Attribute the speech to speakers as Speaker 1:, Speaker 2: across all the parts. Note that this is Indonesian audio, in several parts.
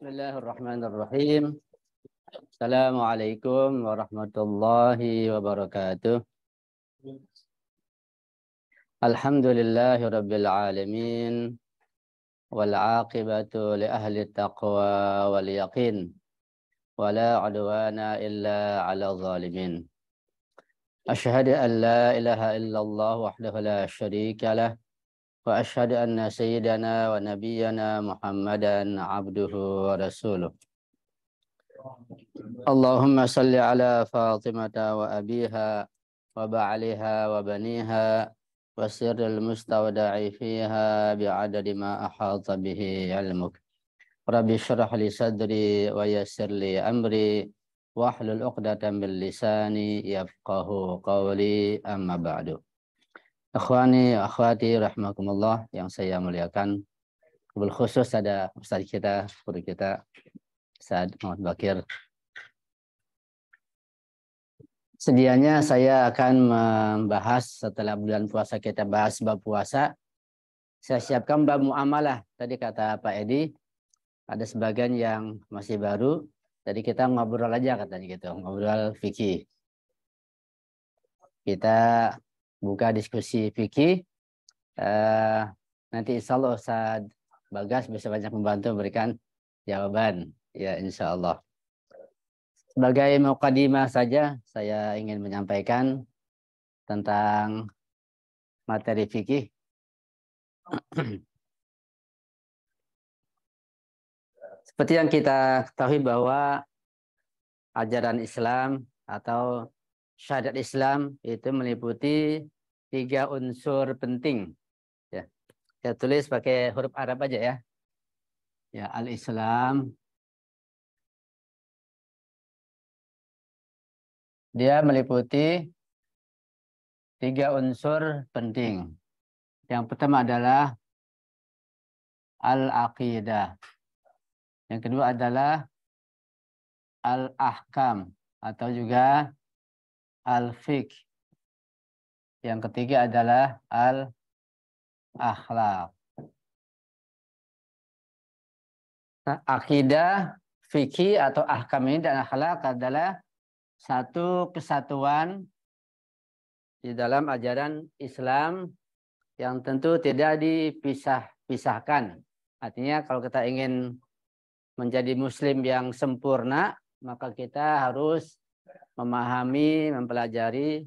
Speaker 1: Bismillahirrahmanirrahim. Assalamualaikum warahmatullahi wabarakatuh. Alhamdulillahi rabbil alamin. Wal aqibatu li ahli taqwa wal yaqin. Wala udwana illa ala zalimin. Asyhadu an la ilaha illallah wahdahu la syarika lah. Wa asyhadu anna sayyidana wa nabiyyana Muhammadan abduhu wa rasuluh. Allahumma salli ala Fatimata wa abiha wa ba'aliha wa baniha wa sirril mustawda'i fiha bi'adadi ma ahata bihi ilmuk. Rabbi syrah li sadri wa yassir li amri wahlul 'uqdatam min lisani yafqahu qawli, amma ba'du. Akhwani akhwati rahmakumullah yang saya muliakan, khusus ada ustaz kita, guru kita Ustaz Muhammad Bakir. Sedianya saya akan membahas setelah bulan puasa kita bahas bab puasa. Saya siapkan bab muamalah. Tadi kata Pak Edi, ada sebagian yang masih baru. Jadi kita ngobrol aja katanya gitu, ngobrol fikih. Kita buka diskusi fikih. Nanti insya Allah Ustaz Bagas bisa banyak membantu memberikan jawaban. Ya insya Allah. Sebagai mukadimah saja, saya ingin menyampaikan tentang materi fikih. Seperti yang kita ketahui bahwa ajaran Islam atau syariat Islam itu meliputi 3 unsur penting. Ya, saya tulis pakai huruf Arab aja ya. Ya, al-Islam. Dia meliputi 3 unsur penting. Yang pertama adalah al-aqidah. Yang kedua adalah al-ahkam atau juga al-fiqh. Yang ketiga adalah al-akhlaq. Nah, akidah, fikih atau ahkam ini dan akhlak adalah satu kesatuan di dalam ajaran Islam yang tentu tidak dipisah-pisahkan. Artinya kalau kita ingin menjadi muslim yang sempurna, maka kita harus memahami, mempelajari,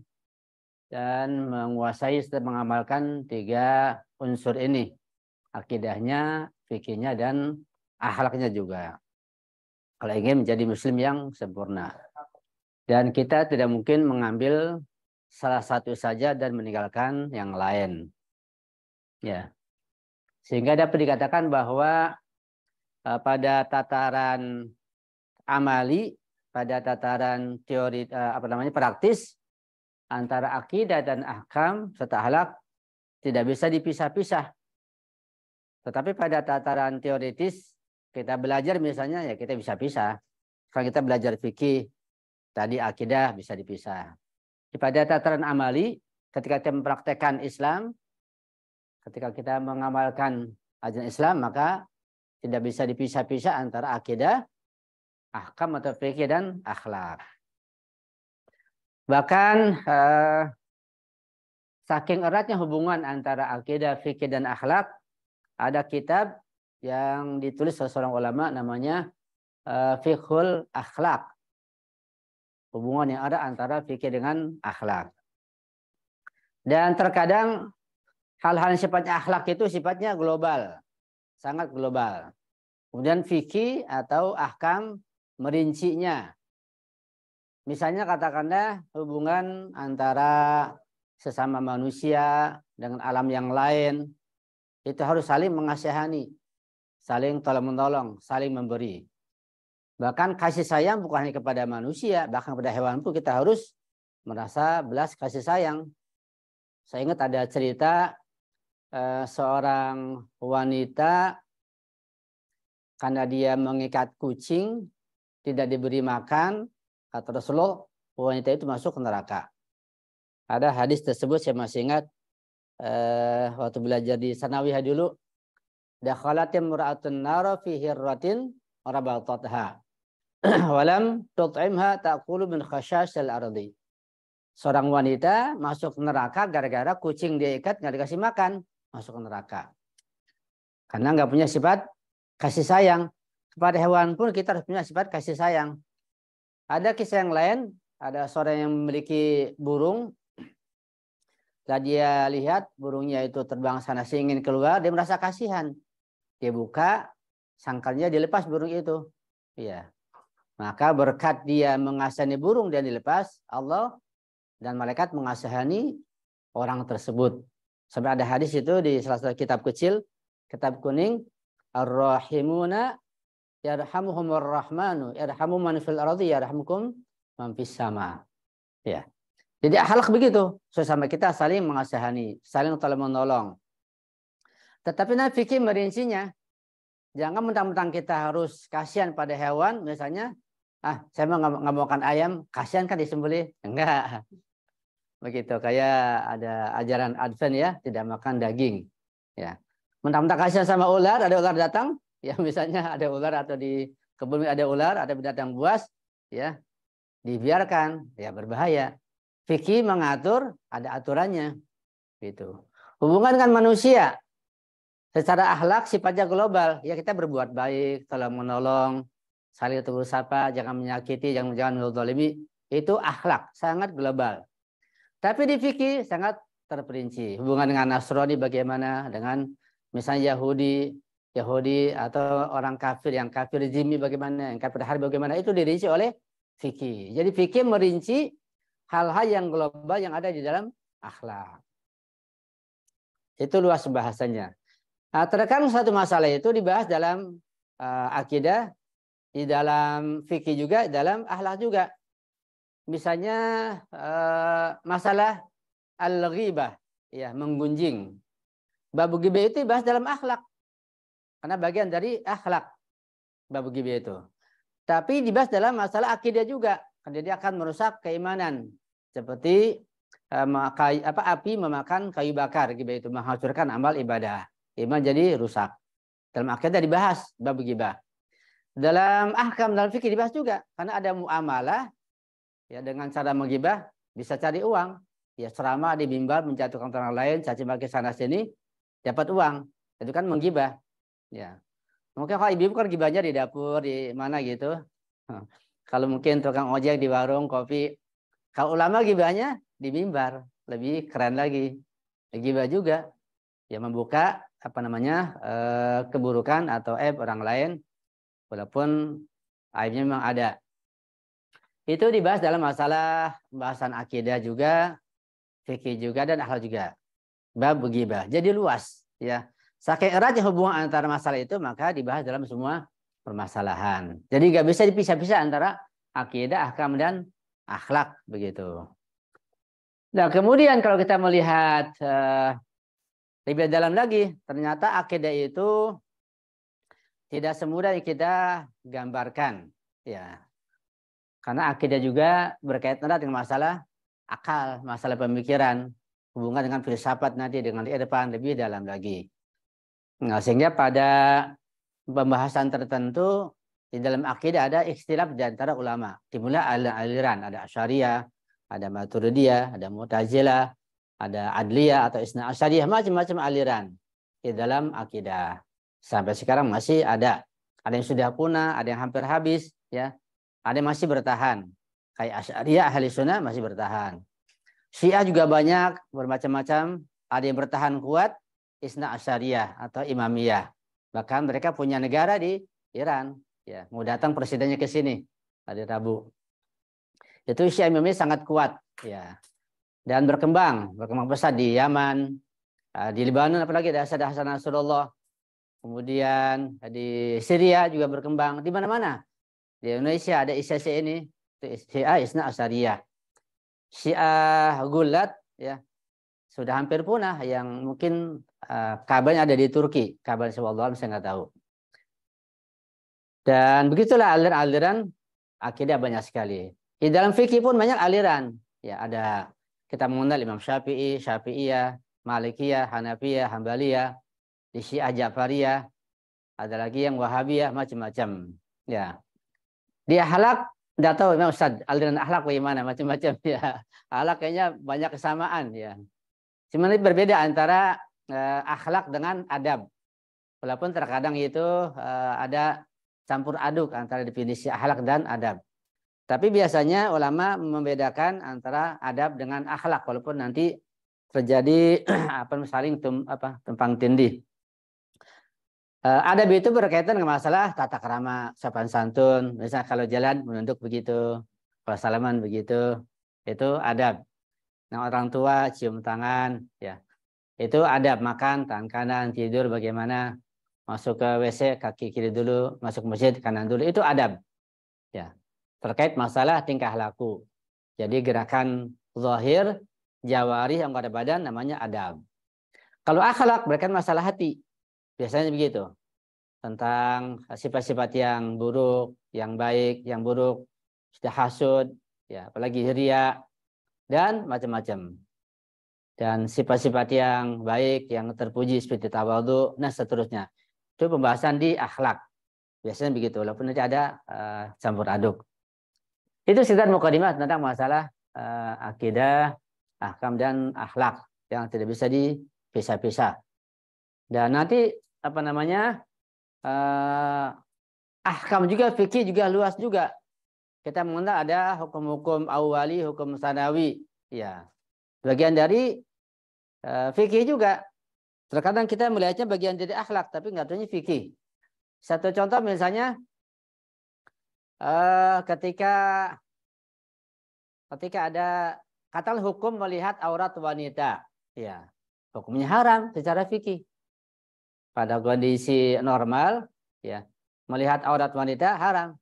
Speaker 1: dan menguasai serta mengamalkan 3 unsur ini. Akidahnya, fikihnya, dan akhlaknya juga. Kalau ingin menjadi muslim yang sempurna. Dan kita tidak mungkin mengambil salah satu saja dan meninggalkan yang lain. Ya. Sehingga dapat dikatakan bahwa pada tataran amali, pada tataran teori praktis, antara akidah dan ahkam serta akhlak tidak bisa dipisah-pisah. Tetapi pada tataran teoritis kita belajar misalnya ya kita bisa pisah. Kalau kita belajar fikih, tadi akidah bisa dipisah. Pada tataran amali, ketika kita mempraktekkan Islam, ketika kita mengamalkan ajaran Islam, maka tidak bisa dipisah-pisah antara akidah, ahkam atau fikih dan akhlak. Bahkan saking eratnya hubungan antara akidah, fikih dan akhlak, ada kitab yang ditulis oleh seorang ulama namanya Fiqhul Akhlak. Hubungan yang ada antara fikih dengan akhlak. Dan terkadang hal-hal yang sifatnya akhlak itu sifatnya global. Sangat global. Kemudian fikih atau ahkam merincinya. Misalnya katakanlah hubungan antara sesama manusia dengan alam yang lain. Itu harus saling mengasihani. Saling tolong-menolong, saling memberi. Bahkan kasih sayang bukan hanya kepada manusia, bahkan kepada hewan pun kita harus merasa belas kasih sayang. Saya ingat ada cerita seorang wanita karena dia mengikat kucing, tidak diberi makan, kata Rasulullah, wanita itu masuk ke neraka. Ada hadis tersebut saya masih ingat waktu belajar di Sanawiyah dulu. Dakhalat imra'atun nara fi hirratin rabatatha walam tut'imha ta'kulu min khashasil ardi. Seorang wanita masuk neraka gara-gara kucing dia ikat nggak dikasih makan, masuk neraka. Karena nggak punya sifat kasih sayang. Kepada hewan pun kita harus punya sifat kasih sayang. Ada kisah yang lain, ada seorang yang memiliki burung. Setelah dia lihat burungnya itu terbang sana sini ingin keluar, dia merasa kasihan. Dia buka, sangkalnya dilepas burung itu. Iya. Maka berkat dia mengasihani burung dan dilepas, Allah dan malaikat mengasihani orang tersebut. Sampai ada hadis itu di salah satu kitab kecil, kitab kuning, Ar-Rahimuna yarhamuhumur rahmanu yarhamu man fil ardi yarhamukum man fis sama. Ya. Jadi akhlak begitu, sesama kita saling mengasihani, saling tolong menolong. Tetapi Nabi fikih merincinya, jangan mentang-mentang kita harus kasihan pada hewan, misalnya, saya mau nggak makan ayam, kasihan kan disembelih, enggak. Begitu, kayak ada ajaran Advent ya, tidak makan daging. Ya, mentang-mentang kasihan sama ular, ada ular datang, ya misalnya ada ular atau di kebun ada ular, ada binatang buas, ya dibiarkan, ya berbahaya. Fikih mengatur, ada aturannya, gitu. Hubungan dengan manusia, secara akhlak sifatnya global, ya kita berbuat baik, tolong menolong, saling tegur sapa, jangan menyakiti, jangan menzalimi, itu akhlak sangat global. Tapi di fikih sangat terperinci. Hubungan dengan Nasrani bagaimana, dengan misalnya Yahudi atau orang kafir, yang kafir zimmi bagaimana, yang kafir harbi bagaimana, itu dirinci oleh fikih. Jadi fikih merinci hal-hal yang global yang ada di dalam akhlak. Itu luas bahasannya. Nah, terkadang satu masalah itu dibahas dalam akidah, di dalam fikih juga, dalam akhlak juga. Misalnya masalah al-ghibah, ya, menggunjing. Bab ghibah itu dibahas dalam akhlak. Karena bagian dari akhlak bab ghibah itu. Tapi dibahas dalam masalah akidah juga. Karena dia akan merusak keimanan. Seperti api memakan kayu bakar, ghibah itu menghancurkan amal ibadah. Iman jadi rusak. Dalam akidah dibahas bab ghibah. Dalam ahkam, dalam fikih dibahas juga. Karena ada muamalah, ya, dengan cara menggibah bisa cari uang. Ya, ceramah di mimbar menjatuhkan orang lain, caci maki sana sini, dapat uang. Itu kan menggibah. Ya. Mungkin kalau ibu kan gibahnya di dapur, di mana gitu. Kalau mungkin tukang ojek di warung kopi. Kalau ulama gibahnya di mimbar, lebih keren lagi. Gibah juga, ya, membuka keburukan atau aib orang lain, walaupun aibnya memang ada. Itu dibahas dalam masalah pembahasan akidah juga, fikih juga, dan akhlak juga. Bab ghibah. Jadi luas, ya. Saking eratnya hubungan antara masalah itu, maka dibahas dalam semua permasalahan. Jadi nggak bisa dipisah-pisah antara akidah, ahkam, dan akhlak, begitu. Nah, kemudian kalau kita melihat lebih dalam lagi, ternyata akidah itu tidak semudah yang kita gambarkan, ya. Karena akidah juga berkaitan erat dengan masalah akal, masalah pemikiran, hubungan dengan filsafat nanti dengan di depan lebih dalam lagi. Nah, sehingga pada pembahasan tertentu di dalam akidah ada ikhtilaf di antara ulama. Dimulai aliran, ada Asy'ariyah, ada Maturidiyah, ada Mu'tazilah, ada Adliyah atau Isna Asy'ariyah, macam-macam aliran di dalam akidah. Sampai sekarang masih ada. Ada yang sudah punah, ada yang hampir habis, ya. Ada yang masih bertahan. Kayak Asy'ariyah, Ahli Sunnah masih bertahan. Syiah juga banyak, bermacam-macam. Ada yang bertahan kuat, Isna Asy'ariyah atau Imamiyah. Bahkan mereka punya negara di Iran. Ya, mau datang presidennya ke sini hari Rabu. Itu Syiah Imamiyah sangat kuat. Ya. Dan berkembang pesat di Yaman, di Lebanon, apalagi ada Hasan Nasrullah. Kemudian di Syria juga berkembang. Di mana-mana. Di Indonesia ada ISIS ini, Syiah Isna Asy'ariyah. Syiah Gulat, ya, sudah hampir punah, yang mungkin kabarnya ada di Turki. Kabar Allah saya nggak tahu. Dan begitulah aliran-aliran akidah banyak sekali. Di dalam fikih pun banyak aliran. Ya, ada kita mengenal Imam Syafi'i, Syafi'iyah, Malikiyah, Hanafiyah, Hambaliyah, di Syiah Ja'fariyah, ada lagi yang Wahabiyah, macam-macam. Ya. Di akhlak enggak tahu memang Ustaz, aliran akhlak bagaimana, macam-macam ya. Akhlak kayaknya banyak kesamaan ya. Sebenarnya berbeda antara akhlak dengan adab. Walaupun terkadang itu ada campur aduk antara definisi akhlak dan adab. Tapi biasanya ulama membedakan antara adab dengan akhlak, walaupun nanti terjadi saling tumpang tindih. Adab itu berkaitan dengan masalah tata krama, sopan santun. Misalnya kalau jalan menunduk begitu, kalau salaman begitu, itu adab. Nah, orang tua cium tangan, ya itu adab. Makan tangan kanan, tidur bagaimana, masuk ke WC kaki kiri dulu, masuk masjid kanan dulu, itu adab. Ya, terkait masalah tingkah laku. Jadi gerakan zahir, jawari yang pada badan namanya adab. Kalau akhlak berkaitan masalah hati, biasanya begitu. Tentang sifat-sifat yang buruk, yang baik, yang buruk, sudah hasud, ya, apalagi ria, dan macam-macam. Dan sifat-sifat yang baik, yang terpuji seperti tawadhu, nah seterusnya. Itu pembahasan di akhlak. Biasanya begitu, walaupun nanti ada campur aduk. Itu sekedar mukadimah tentang masalah akidah, ahkam, dan akhlak yang tidak bisa dipisah-pisah. Dan nanti ahkam juga, fikih juga luas juga. Kita mengenal ada hukum-hukum awali, hukum sanawi. Ya, bagian dari fikih juga. Terkadang kita melihatnya bagian dari akhlak, tapi nggak tahunya fikih. Satu contoh misalnya, ketika ada katakan hukum melihat aurat wanita, ya hukumnya haram secara fikih. Pada kondisi normal, ya melihat aurat wanita haram.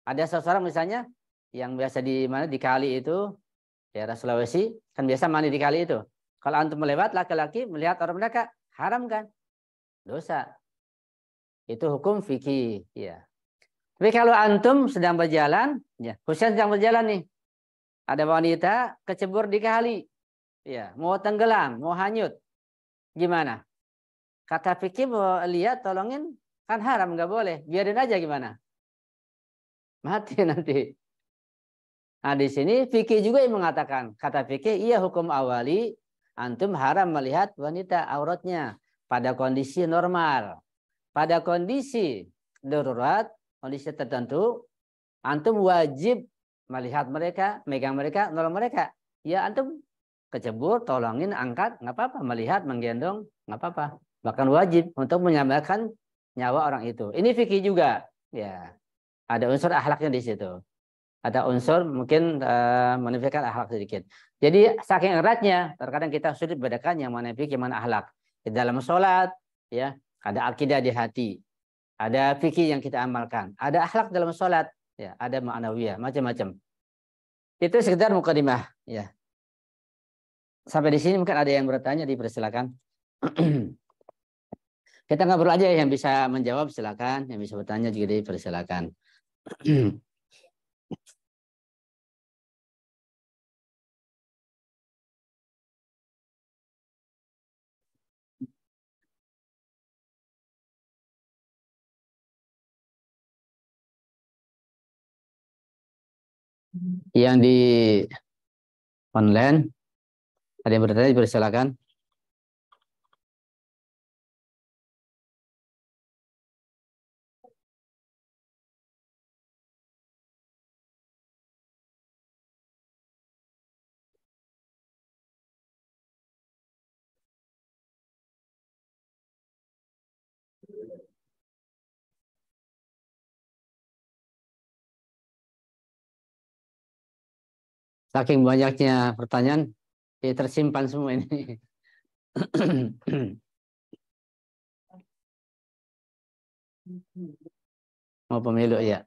Speaker 1: Ada seseorang misalnya yang biasa di kali itu, daerah Sulawesi, kan biasa mandi di kali itu. Kalau antum melewat laki-laki melihat orang mereka, haram kan? Dosa. Itu hukum fikih, ya. Tapi kalau antum sedang berjalan, ya, khususnya sedang berjalan nih, ada wanita kecebur di kali, ya, mau tenggelam, mau hanyut, gimana? Kata fikih mau lihat, tolongin, kan haram, nggak boleh, biarin aja gimana? Mati nanti. Nah, di sini fikih juga yang mengatakan, kata fikih, iya hukum awali, antum haram melihat wanita auratnya pada kondisi normal. Pada kondisi darurat, kondisi tertentu, antum wajib melihat mereka, megang mereka, nolong mereka. Ya antum kecebur, tolongin, angkat, nggak apa-apa. Melihat, menggendong, nggak apa-apa. Bahkan wajib untuk menyelamatkan nyawa orang itu. Ini fikih juga. Ya, ada unsur akhlaknya di situ. Ada unsur mungkin menunjukkan akhlak sedikit. Jadi saking eratnya, terkadang kita sulit bedakan yang mana fikih, yang mana akhlak. Di dalam sholat, ya ada akidah di hati, ada fikih yang kita amalkan, ada akhlak dalam sholat, ya ada ma'nawiyah, macam-macam. Itu sekedar mukadimah, ya. Sampai di sini mungkin ada yang bertanya, dipersilakan. Kita ngobrol aja, yang bisa menjawab silakan, yang bisa bertanya juga dipersilakan. Yang di online, ada yang bertanya, dipersilakan. Saking banyaknya pertanyaan, tersimpan semua ini. Mau pemilu ya.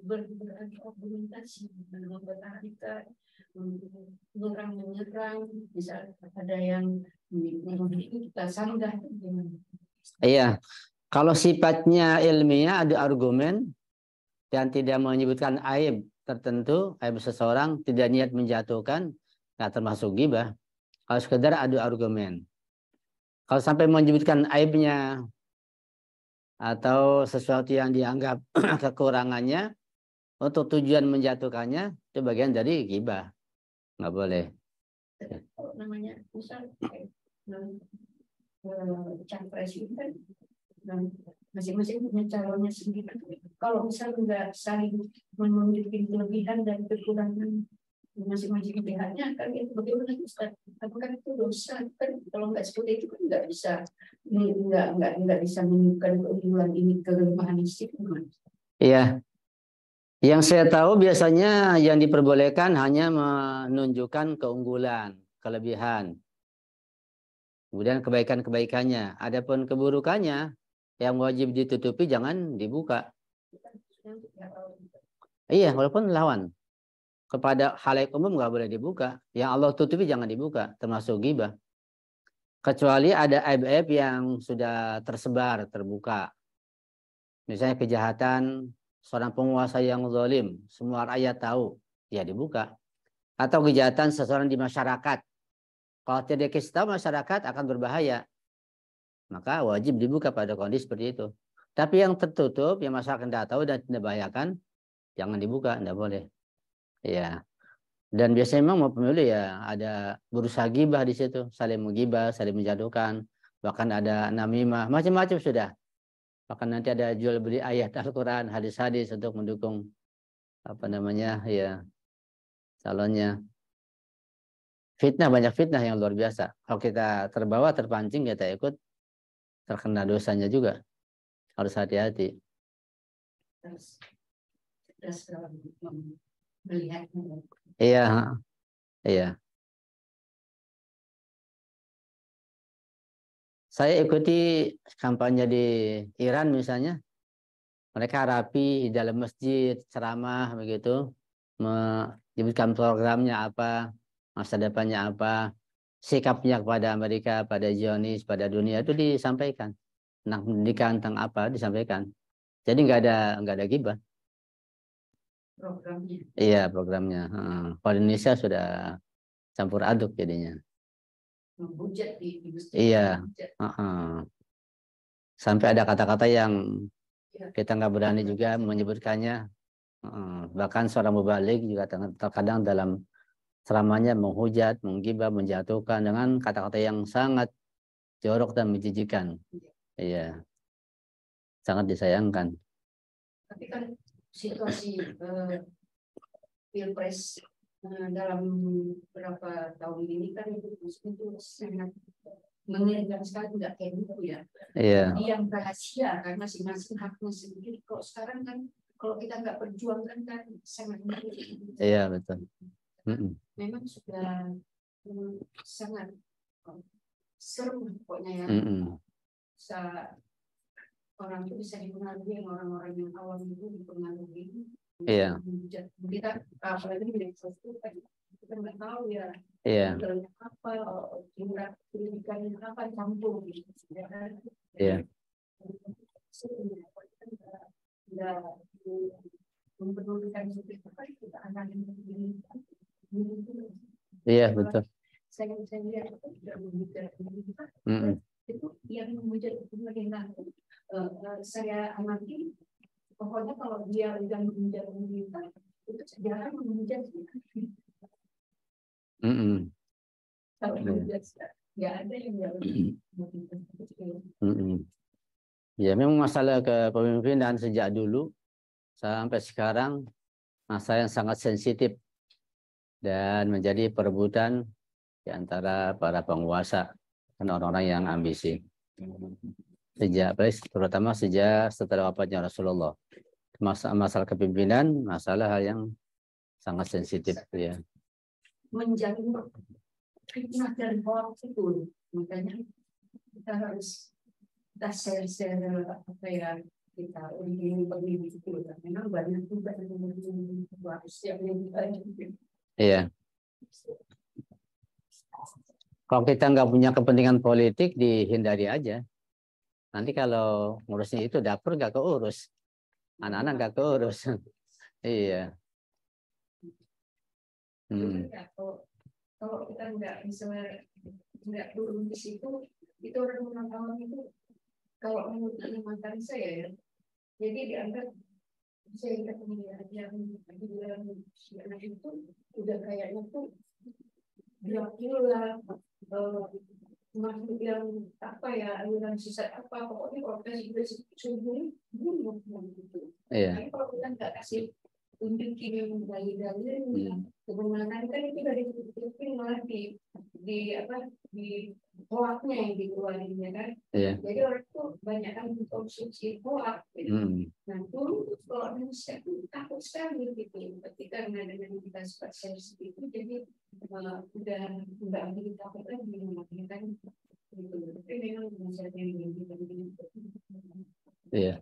Speaker 2: Berargumentasi menyerang bisa ada yang kita sanggah.
Speaker 1: Iya, Kalau sifatnya ilmiah ada argumen dan tidak menyebutkan aib tertentu, aib seseorang, tidak niat menjatuhkan, nggak termasuk ghibah. Kalau sekedar adu argumen. Kalau sampai menyebutkan aibnya atau sesuatu yang dianggap kekurangannya untuk tujuan menjatuhkannya, itu bagian dari ghibah. Nggak boleh.
Speaker 2: Kalau namanya misal capres itu kan masing-masing punya calonnya sendiri. Kalau misal nggak saling menunjukkan kelebihan dan kekurangan masing-masing pihaknya, kan itu bagaimana Ustaz? Apakah itu dosa? Kan kalau nggak seperti itu kan nggak bisa menunjukkan keunggulan ini kelemahan istri.
Speaker 1: Iya. Yang saya tahu biasanya yang diperbolehkan hanya menunjukkan keunggulan, kelebihan. Kemudian kebaikan-kebaikannya. Adapun keburukannya yang wajib ditutupi jangan dibuka. Iya, walaupun lawan. Kepada halayak umum nggak boleh dibuka. Yang Allah tutupi jangan dibuka, termasuk ghibah. Kecuali ada aib-aib yang sudah tersebar, terbuka. Misalnya kejahatan seorang penguasa yang zalim, semua rakyat tahu, ya dibuka. Atau kejahatan seseorang di masyarakat. Kalau tidak dikasih tahu masyarakat akan berbahaya. Maka wajib dibuka pada kondisi seperti itu. Tapi yang tertutup, yang masyarakat tidak tahu dan tidak bahayakan, jangan dibuka, tidak boleh. Ya. Dan biasanya memang mau pemilu ya ada berusaha gibah di situ, saling menggibah, saling menjatuhkan, bahkan ada namimah, macam-macam sudah. Bahkan nanti ada jual beli ayat Al-Quran, hadis-hadis untuk mendukung apa namanya ya calonnya. Fitnah, banyak fitnah yang luar biasa. Kalau kita terbawa, terpancing, kita ikut, terkena dosanya juga. Harus hati-hati.
Speaker 2: Melihatnya.
Speaker 1: Iya, iya. Saya ikuti kampanye di Iran misalnya. Mereka rapi di dalam masjid, ceramah begitu, menyebutkan programnya apa, masa depannya apa, sikapnya kepada Amerika, pada Zionis, pada dunia itu disampaikan. Tentang pendidikan, tentang apa disampaikan. Jadi nggak ada gibah.
Speaker 2: Programnya.
Speaker 1: Iya programnya. Kalau di Indonesia sudah campur aduk jadinya.
Speaker 2: Menghujat di
Speaker 1: Iya. Sampai ada kata-kata yang kita nggak berani juga menyebutkannya. Bahkan seorang mubalik juga terkadang dalam ceramahnya menghujat, menggibah, menjatuhkan dengan kata-kata yang sangat jorok dan menjijikan. Iya, sangat disayangkan.
Speaker 2: Tapi kan situasi pilpres dalam beberapa tahun ini kan itu sangat mengerikan sekali, nggak kayak gitu ya.
Speaker 1: Iya.
Speaker 2: Yang rahasia karena masing-masing haknya sendiri. Kalau sekarang kan kalau kita nggak perjuangkan kan sangat mengerikan.
Speaker 1: Iya betul.
Speaker 2: Memang sudah sangat seru pokoknya ya. Bisa orang itu bisa dipengaruhi, orang-orang yang awam itu dipengaruhi.
Speaker 1: Iya.
Speaker 2: Kita apalagi di media sosial kita nggak tahu ya.
Speaker 1: Iya.
Speaker 2: Apa jumlah pendidikan apa campur gitu.
Speaker 1: Iya.
Speaker 2: Nggak memperdulikan seperti apa kita anak ini.
Speaker 1: Iya betul.
Speaker 2: Saya lihat itu tidak membicara itu yang menjadi pemerintah. Saya amati pokoknya kalau dia udah mengejar pemerintah itu jarang mengejar kalau mengejar nggak ada yang
Speaker 1: ya memang masalah kepemimpinan sejak dulu sampai sekarang masalah yang sangat sensitif dan menjadi perebutan di antara para penguasa dan orang-orang yang ambisi. Terutama sejak setelah wafatnya Rasulullah. Masalah kepemimpinan, masalah hal yang sangat sensitif ya.
Speaker 2: Menjamin fitnah dan hoax itu, makanya kita harus share apa ya kita begini itu. Memang banyak juga yang harus yang
Speaker 1: iya. Kalau kita nggak punya kepentingan politik, dihindari aja. Nanti kalau ngurusnya itu dapur nggak keurus, anak-anak nggak keurus. Iya.
Speaker 2: Kalau kita nggak turun di situ, itu orang awam itu kalau menurut mantan saya ya, jadi dianggap saya ingat yang dibilang si anak itu udah kayaknya tuh Dracula, makhluk yang apa ya, aliran sisa apa, pokoknya kalau kasih sungguh bunuh gitu. Tapi kalau kita nggak kasih tunjukin dalil-dalilnya, kebenaran kan itu dari itu malah di hoaknya yang dikeluarinnya kan. Jadi orang itu banyak kan konsumsi hoak. Nah dulu kalau manusia itu takut sekali gitu. Ketika dengan kita spesialis itu, jadi udah nggak begitu takut lagi kan. Tapi memang manusia yang
Speaker 1: Iya.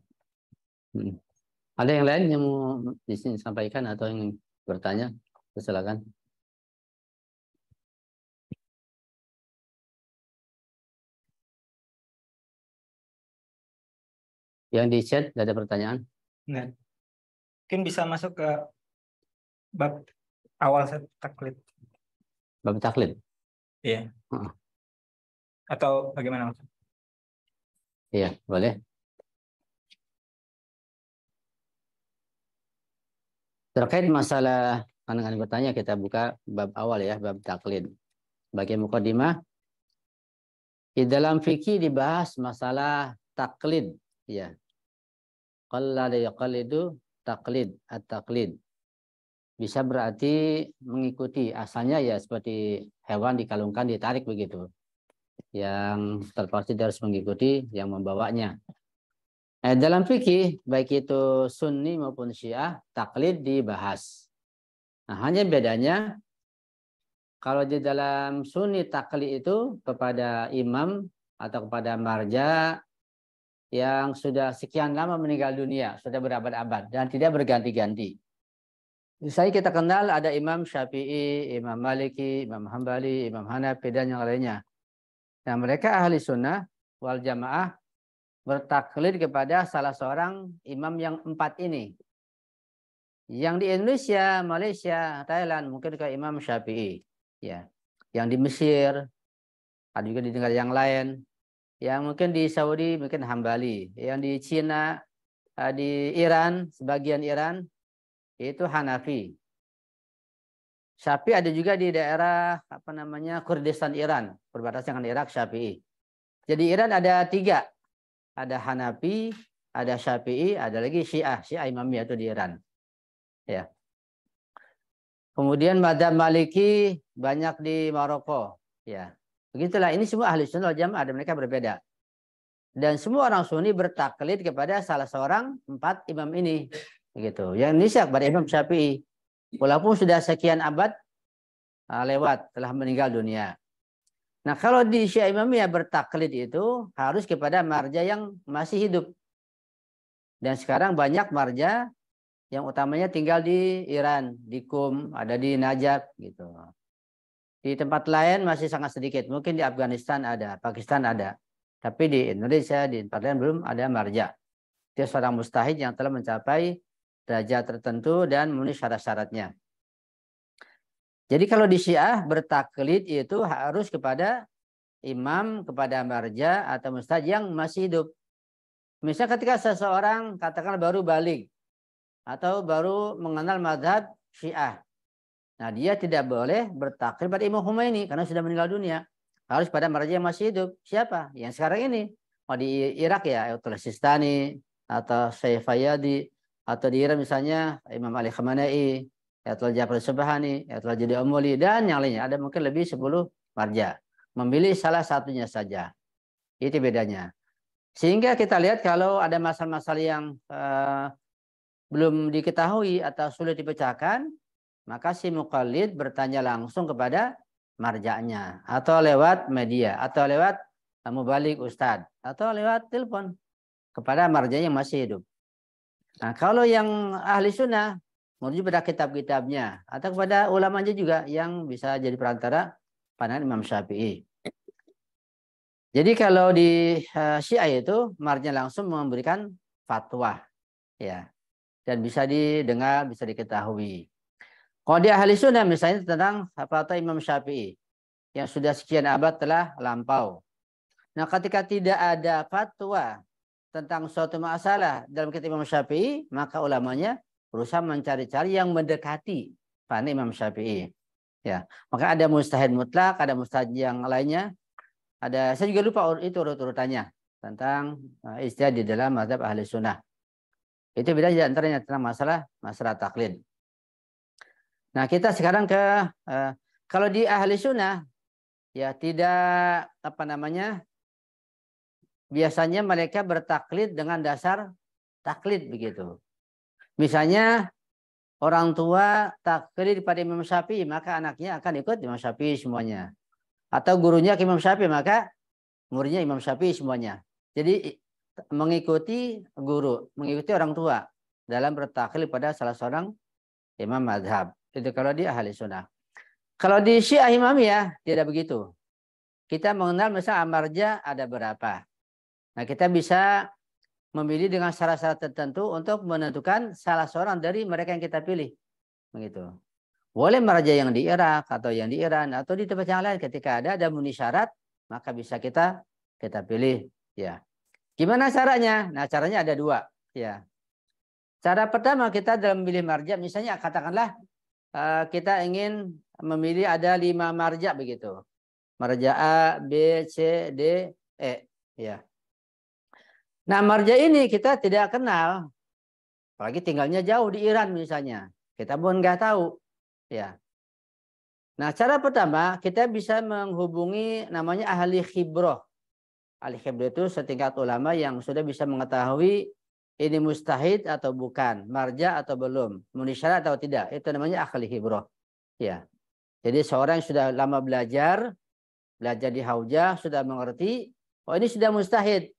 Speaker 1: Ada yang lain yang mau di sini sampaikan atau yang bertanya? Silakan. Yang di chat ada pertanyaan?
Speaker 3: Enggak. Mungkin bisa masuk ke bab awal taklid.
Speaker 1: Bab taklid?
Speaker 3: Iya. Atau bagaimana?
Speaker 1: Iya, boleh. Terkait masalah pandangan bertanya, kita buka bab awal ya, bab taklid. Bagi mukadimah, di dalam fikih dibahas masalah taklid, ya. Qallada yaqallidu taklid, at-taklid. Bisa berarti mengikuti, asalnya ya seperti hewan dikalungkan, ditarik begitu. Yang terpaksa harus mengikuti yang membawanya. Dalam fikih, baik itu Sunni maupun Syiah, taklid dibahas. Nah, hanya bedanya kalau di dalam Sunni taklid itu kepada imam atau kepada marja yang sudah sekian lama meninggal dunia, sudah berabad-abad dan tidak berganti-ganti. Misalnya kita kenal ada Imam Syafi'i, Imam Maliki, Imam Hambali, Imam Hanafi dan yang lainnya. Nah, mereka ahli sunnah wal jamaah bertaklid kepada salah seorang imam yang 4 ini. Yang di Indonesia, Malaysia, Thailand mungkin ke Imam Syafi'i, ya. Yang di Mesir, ada juga di negara yang lain. Yang mungkin di Saudi mungkin Hambali, yang di Cina, di Iran, sebagian Iran itu Hanafi. Syafi'i ada juga di daerah Kurdistan Iran, perbatasan dengan Irak, Syafi'i. Jadi Iran ada 3. Ada Hanafi, ada Syafi'i, ada lagi Syiah Imamiyah itu di Iran. Ya. Kemudian madzhab Maliki banyak di Maroko, ya. Begitulah, ini semua ahli sunnah wal jamaah, mereka berbeda. Dan semua orang Sunni bertaklid kepada salah seorang 4 imam ini, begitu. Yang Indonesia kepada Imam Syafi'i, walaupun sudah sekian abad lewat, telah meninggal dunia. Nah, kalau di Syiah Imamiyah bertaklid itu harus kepada marja yang masih hidup. Dan sekarang banyak marja yang utamanya tinggal di Iran, di Qum, ada di Najaf gitu. Di tempat lain masih sangat sedikit, mungkin di Afghanistan ada, Pakistan ada. Tapi di Indonesia, di tempat lain belum ada marja. Dia seorang mustahid yang telah mencapai derajat tertentu dan memenuhi syarat-syaratnya. Jadi kalau di Syiah bertaklid itu harus kepada imam, kepada marja atau mustahid yang masih hidup. Misalnya ketika seseorang katakan baru balik atau baru mengenal mazhab Syiah. Nah, dia tidak boleh bertaklid pada Imam Khomeini karena sudah meninggal dunia. Harus pada marja yang masih hidup. Siapa? Yang sekarang ini. Oh, di Irak ya, Ayatollah Sistani atau Syekh Fayyadi, atau di Iran misalnya Imam Ali Khamenei, Ayatollah Jafar Subhani, Ayatollah Jadi Omoli dan yang lainnya. Ada mungkin lebih 10 marja. Memilih salah satunya saja. Itu bedanya. Sehingga kita lihat kalau ada masalah-masalah yang belum diketahui atau sulit dipecahkan, maka si muqallid bertanya langsung kepada marjanya, atau lewat media, atau lewat mubalik ustadz, atau lewat telepon kepada marjanya yang masih hidup. Nah, kalau yang ahli sunnah merujuk pada kitab-kitabnya, atau kepada ulamanya juga yang bisa jadi perantara pandangan Imam Syafi'i. Jadi kalau di Syiah itu marja langsung memberikan fatwa, ya, dan bisa didengar, bisa diketahui. Kalau di ahli sunnah misalnya tentang fatwa Imam Syafi'i yang sudah sekian abad telah lampau. Nah, ketika tidak ada fatwa tentang suatu masalah dalam kitab Imam Syafi'i, maka ulamanya berusaha mencari-cari yang mendekati pandai Imam Syafi'i. Ya, maka ada mustahid mutlak, ada mustahid yang lainnya. Ada, saya juga lupa itu urut-urutannya tentang ijtihad di dalam mazhab ahli sunnah. Itu beda di antaranya tentang masalah taklid. Nah, kita sekarang ke kalau di ahli sunnah ya tidak apa namanya, biasanya mereka bertaklid dengan dasar taklid begitu. Misalnya orang tua taklid pada Imam Syafi'i, maka anaknya akan ikut Imam Syafi'i semuanya. Atau gurunya ke Imam Syafi'i, maka muridnya Imam Syafi'i semuanya. Jadi mengikuti guru, mengikuti orang tua dalam bertaklid pada salah seorang imam mazhab. Itu kalau di ahli sunnah. Kalau di Syiah Imamiyah tidak begitu. Kita mengenal misalnya amarja ada berapa. Nah, kita bisa memilih dengan syarat-syarat tertentu untuk menentukan salah seorang dari mereka yang kita pilih. Begitu. Boleh marja yang di Irak atau yang di Iran atau di tempat yang lain, ketika ada muni syarat, maka bisa kita pilih, ya. Gimana caranya? Nah, caranya ada dua, ya. Cara pertama kita dalam memilih marja, misalnya katakanlah kita ingin memilih ada 5 marja begitu. Marja A, B, C, D, E, ya. Nah, marja ini kita tidak kenal, apalagi tinggalnya jauh di Iran misalnya. Kita pun nggak tahu, ya. Nah, cara pertama kita bisa menghubungi namanya ahli khibroh. Ahli khibroh itu setingkat ulama yang sudah bisa mengetahui ini mustahid atau bukan, marja atau belum, muni syarat atau tidak. Itu namanya ahli khibroh. Ya. Jadi seorang yang sudah lama belajar di haujah, sudah mengerti, oh ini sudah mustahid.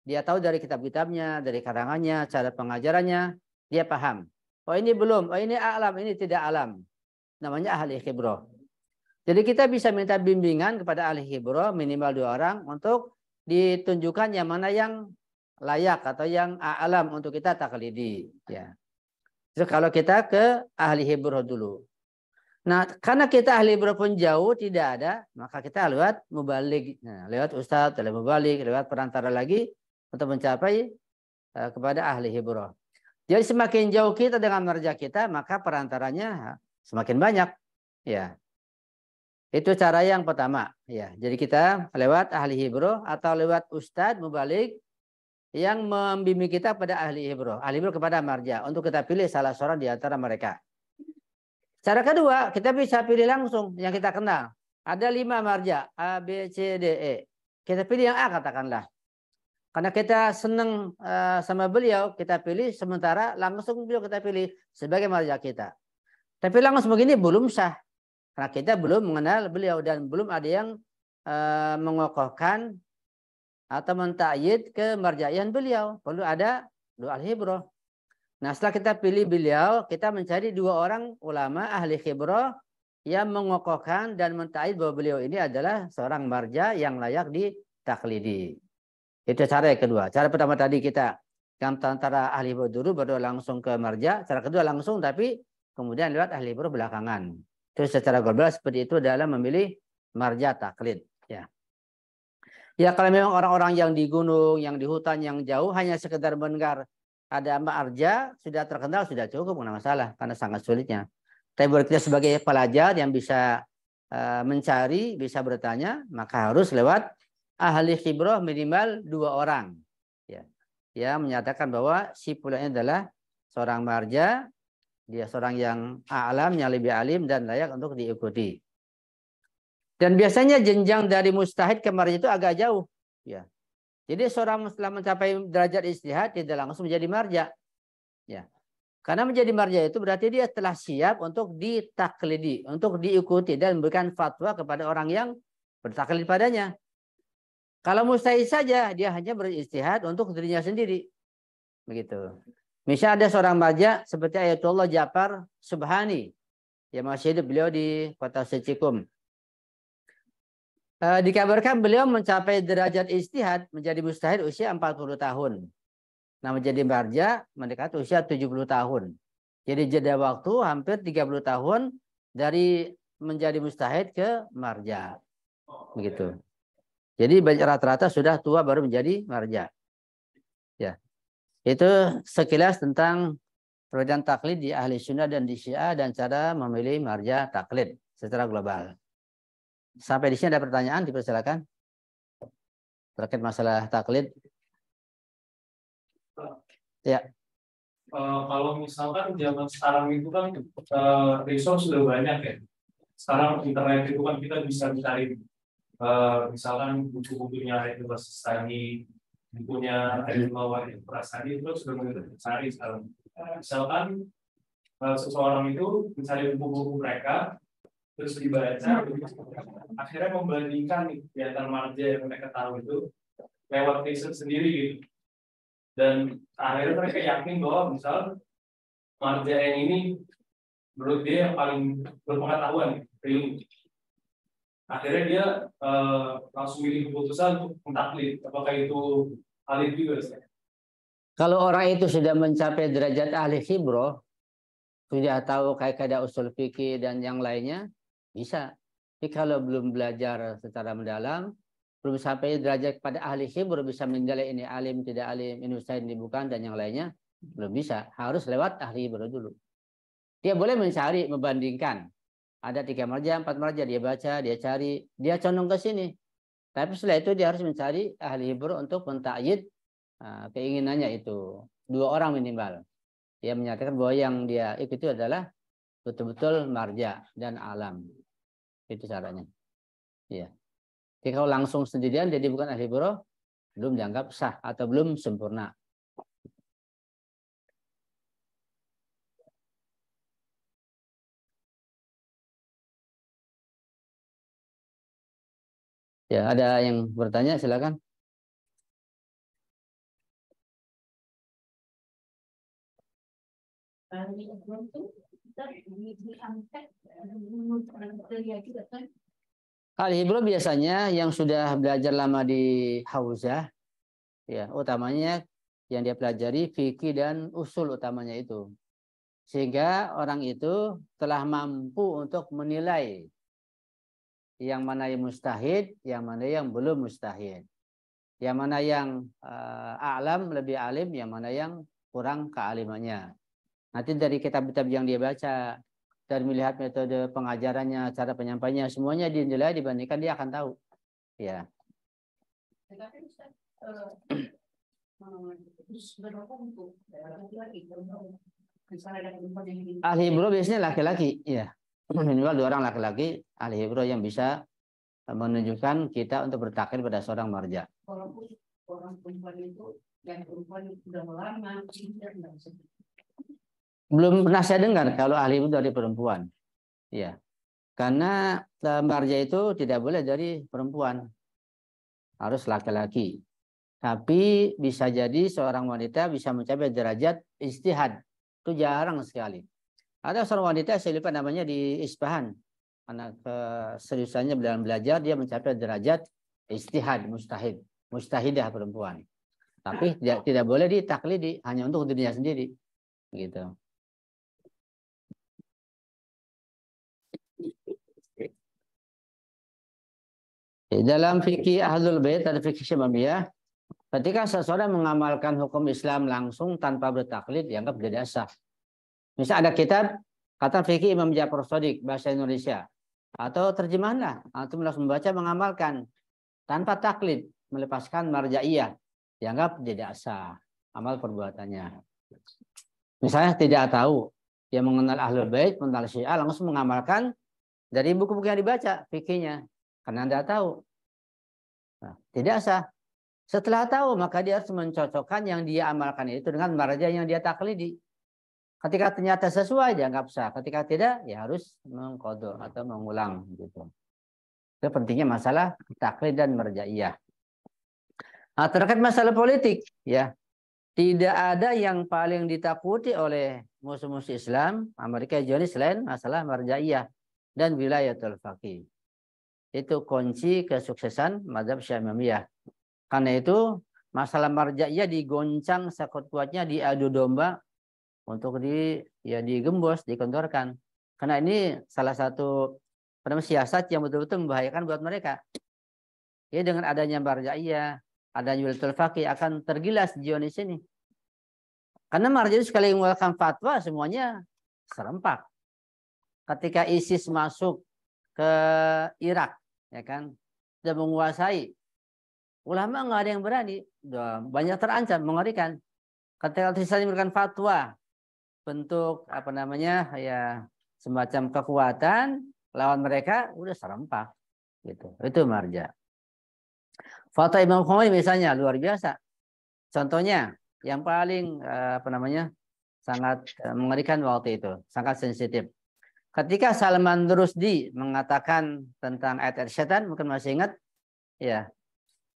Speaker 1: Dia tahu dari kitab-kitabnya, dari karangannya, cara pengajarannya, dia paham. Oh ini belum, oh ini alam, ini tidak alam. Namanya ahli khibroh. Jadi kita bisa minta bimbingan kepada ahli khibroh minimal 2 orang untuk ditunjukkan yang mana yang layak atau yang alam untuk kita taklidi. Ya. Jadi kalau kita ke ahli khibroh dulu. Nah, karena kita ahli khibroh pun jauh tidak ada, maka kita lewat mubalik, lewat ustadz, lewat mubalik, lewat perantara lagi untuk mencapai kepada ahli khibroh. Jadi semakin jauh kita dengan marja kita, maka perantaranya semakin banyak. Ya. Itu cara yang pertama, ya. Jadi kita lewat ahli khibroh atau lewat ustadz mubalik yang membimbing kita pada ahli khibroh kepada marja untuk kita pilih salah seorang di antara mereka. Cara kedua, kita bisa pilih langsung yang kita kenal. Ada 5 marja, A, B, C, D, E. Kita pilih yang A katakanlah. Karena kita senang sama beliau, kita pilih, sementara langsung beliau kita pilih sebagai marja kita. Tapi langsung begini belum sah. Karena kita belum mengenal beliau dan belum ada yang mengokohkan atau mentakyid ke marja'iyah beliau. Perlu ada 2 ahli khibroh. Nah, setelah kita pilih beliau, kita mencari 2 orang ulama ahli khibroh yang mengokohkan dan mentakyid bahwa beliau ini adalah seorang marja yang layak ditaklidi. Itu cara yang kedua. Cara pertama tadi kita antara ahli khibroh dulu baru langsung ke marja. Cara kedua langsung tapi kemudian lewat ahli khibroh belakangan. Terus secara global seperti itu dalam memilih marja taklid. Ya. Ya kalau memang orang-orang yang di gunung, yang di hutan, yang jauh hanya sekedar mendengar ada marja sudah terkenal sudah cukup, nggak masalah karena sangat sulitnya. Tapi buat kita sebagai pelajar yang bisa mencari, bisa bertanya, maka harus lewat ahli khibroh minimal 2 orang. Ya. Yang menyatakan bahwa si fulan adalah seorang marja. Dia seorang yang alam, yang lebih alim dan layak untuk diikuti. Dan biasanya jenjang dari mustahid ke marja itu agak jauh. Ya. Jadi seorang setelah mencapai derajat ijtihad tidak langsung menjadi marja. Ya. Karena menjadi marja itu berarti dia telah siap untuk ditaklidi, untuk diikuti dan memberikan fatwa kepada orang yang bertaklid padanya. Kalau mustahid saja dia hanya berijtihad untuk dirinya sendiri. Begitu. Misalnya ada seorang marja seperti Ayatullah Ja'far Subhani yang masih hidup, beliau di kota Secikum. Dikabarkan beliau mencapai derajat ijtihad menjadi mujtahid usia 40 tahun. Nah, menjadi marja mendekati usia 70 tahun. Jadi jeda waktu hampir 30 tahun dari menjadi mujtahid ke marja. Begitu. Jadi rata-rata sudah tua baru menjadi marja. Ya. Itu sekilas tentang perbedaan taklid di ahli sunnah dan di syiah dan cara memilih marja taklid secara global. Sampai di sini ada pertanyaan, dipersilakan. Terkait masalah taklid. Ya.
Speaker 4: Kalau misalkan zaman sekarang itu kan resource sudah banyak ya. Sekarang internet itu kan kita bisa mencari misalkan buku-bukunya itu Bastani, bukunya Ayatullah Prasadi itu sudah mulai dicari sekarang. Misalkan seseorang itu mencari buku-buku mereka terus dibaca, akhirnya membandingkan nih di antara marja yang mereka tahu itu lewat riset sendiri gitu. Dan akhirnya mereka yakin bahwa misal marja yang ini menurut dia yang paling berpengetahuan ilmu. Akhirnya dia langsung milih keputusan untuk mentaklid. Apakah itu hal itu juga?
Speaker 1: Kalau orang itu sudah mencapai derajat ahli khibroh, sudah tahu kaidah usul fikih dan yang lainnya, bisa. Tapi kalau belum belajar secara mendalam, belum sampai derajat pada ahli khibroh bisa menilai ini alim, tidak alim, ini ustaz, ini bukan, dan yang lainnya, belum bisa. Harus lewat ahli khibroh dulu. Dia boleh mencari, membandingkan. Ada 3 marja, 4 marja, dia baca, dia cari, dia condong ke sini. Tapi setelah itu dia harus mencari ahli khibroh untuk mentakyid keinginannya itu. 2 orang minimal. Dia menyatakan bahwa yang dia ikuti adalah betul-betul marja dan alam. Itu caranya. Iya. Jadi kalau langsung sendirian jadi bukan ahli khibroh, belum dianggap sah atau belum sempurna. Ya, ada yang bertanya, silakan. Ahli khibroh biasanya yang sudah belajar lama di hauzah, ya, utamanya yang dia pelajari fikih dan usul utamanya itu. Sehingga orang itu telah mampu untuk menilai yang mana yang mustahid, yang mana yang belum mustahid. Yang mana yang a'lam, lebih alim, yang mana yang kurang kealimannya. Nanti dari kitab-kitab yang dia baca, dan melihat metode pengajarannya, cara penyampaiannya, semuanya dinilai, dibandingkan, dia akan tahu. Ya. Ahli khibroh biasanya laki-laki, ya. Minimal 2 orang laki-laki ahli khibroh yang bisa menunjukkan kita untuk bertaklid pada seorang marja.
Speaker 2: Walaupun orang perempuan itu yang perempuan sudah lama,
Speaker 1: belum pernah saya dengar kalau ahli khibroh dari perempuan. Ya. Karena marja itu tidak boleh dari perempuan. Harus laki-laki. Tapi bisa jadi seorang wanita bisa mencapai derajat ijtihad. Itu jarang sekali. Ada seorang wanita, saya lupa namanya, di Isfahan. Anak keseriusannya dalam belajar, dia mencapai derajat ijtihad, mustahid. Mustahidah perempuan. Tapi tidak boleh ditaklidi, hanya untuk dirinya sendiri. Gitu. Dalam fikih Ahlul Bait dan fikih Syamiyah, ketika seseorang mengamalkan hukum Islam langsung tanpa bertaklid, dianggap tidak sah. Misal ada kitab kata fikih Imam Ja'far Shadiq bahasa Indonesia, atau terjemahanlah, atau langsung membaca, mengamalkan tanpa taklid, melepaskan marja'iyah, dianggap tidak sah amal perbuatannya. Misalnya tidak tahu, dia mengenal Ahlul Bait, mengenal Syiah, langsung mengamalkan dari buku-buku yang dibaca fikihnya, karena tidak tahu. Nah, tidak sah. Setelah tahu, maka dia harus mencocokkan yang dia amalkan itu dengan marja yang dia taklidi. Ketika ternyata sesuai, dianggap sah. Ketika tidak, ya harus mengqadha atau mengulang. Gitu. Itu pentingnya masalah taklid dan marja'iyah. Nah, terkait masalah politik, ya, tidak ada yang paling ditakuti oleh musuh-musuh Islam Amerika Zionis selain masalah marja'iyah dan wilayatul faqih. itu kunci kesuksesan mazhab Syafi'iyah. Karena itu masalah marja'iyah digoncang sekuat-kuatnya, diadu domba untuk digembos, dikontorkan. Karena ini salah satu siasat yang betul-betul membahayakan buat mereka. Ya, dengan adanya marja'iyah, adanya wilayatul faqih akan tergilas jiwa di sini. Karena marja'iyah sekali mengeluarkan fatwa semuanya serempak. Ketika ISIS masuk ke Irak, ya kan, sudah menguasai, ulama nggak ada yang berani, udah banyak terancam, mengerikan. Ketika ISIS memberikan fatwa bentuk ya semacam kekuatan lawan mereka, udah serempak, gitu. Itu marja. Fatwa Imam Khomeini misalnya luar biasa. Contohnya yang paling sangat mengerikan waktu itu, sangat sensitif. Ketika Salman Rushdie mengatakan tentang ayat setan, mungkin masih ingat, ya.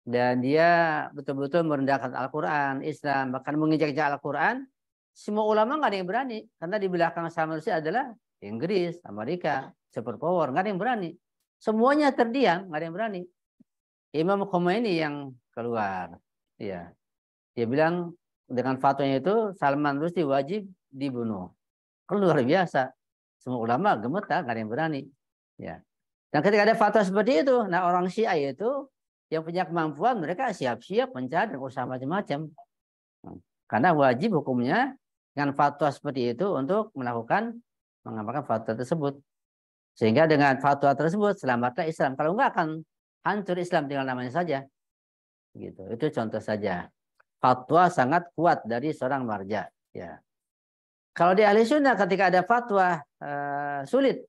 Speaker 1: Dan dia betul-betul merendahkan Al-Quran, Islam, bahkan menginjak-injak Al-Quran. Semua ulama nggak ada yang berani, karena di belakang Salman Rushdie adalah Inggris, Amerika, superpower, nggak ada yang berani. Semuanya terdiam, nggak ada yang berani. Imam Khomeini yang keluar, ya. Dia bilang dengan fatwanya itu Salman Rushdie wajib dibunuh. Luar biasa. Semua ulama gemetar, nggak ada yang berani. Ya. Dan ketika ada fatwa seperti itu, nah orang Syiah itu yang punya kemampuan, mereka siap-siap mencari usaha macam-macam. Karena wajib hukumnya dengan fatwa seperti itu untuk mengamalkan fatwa tersebut. Sehingga dengan fatwa tersebut selamatlah Islam. Kalau enggak akan hancur Islam tinggal namanya saja. Gitu. Itu contoh saja. Fatwa sangat kuat dari seorang marja. Ya. Kalau di ahli sunnah ketika ada fatwa sulit.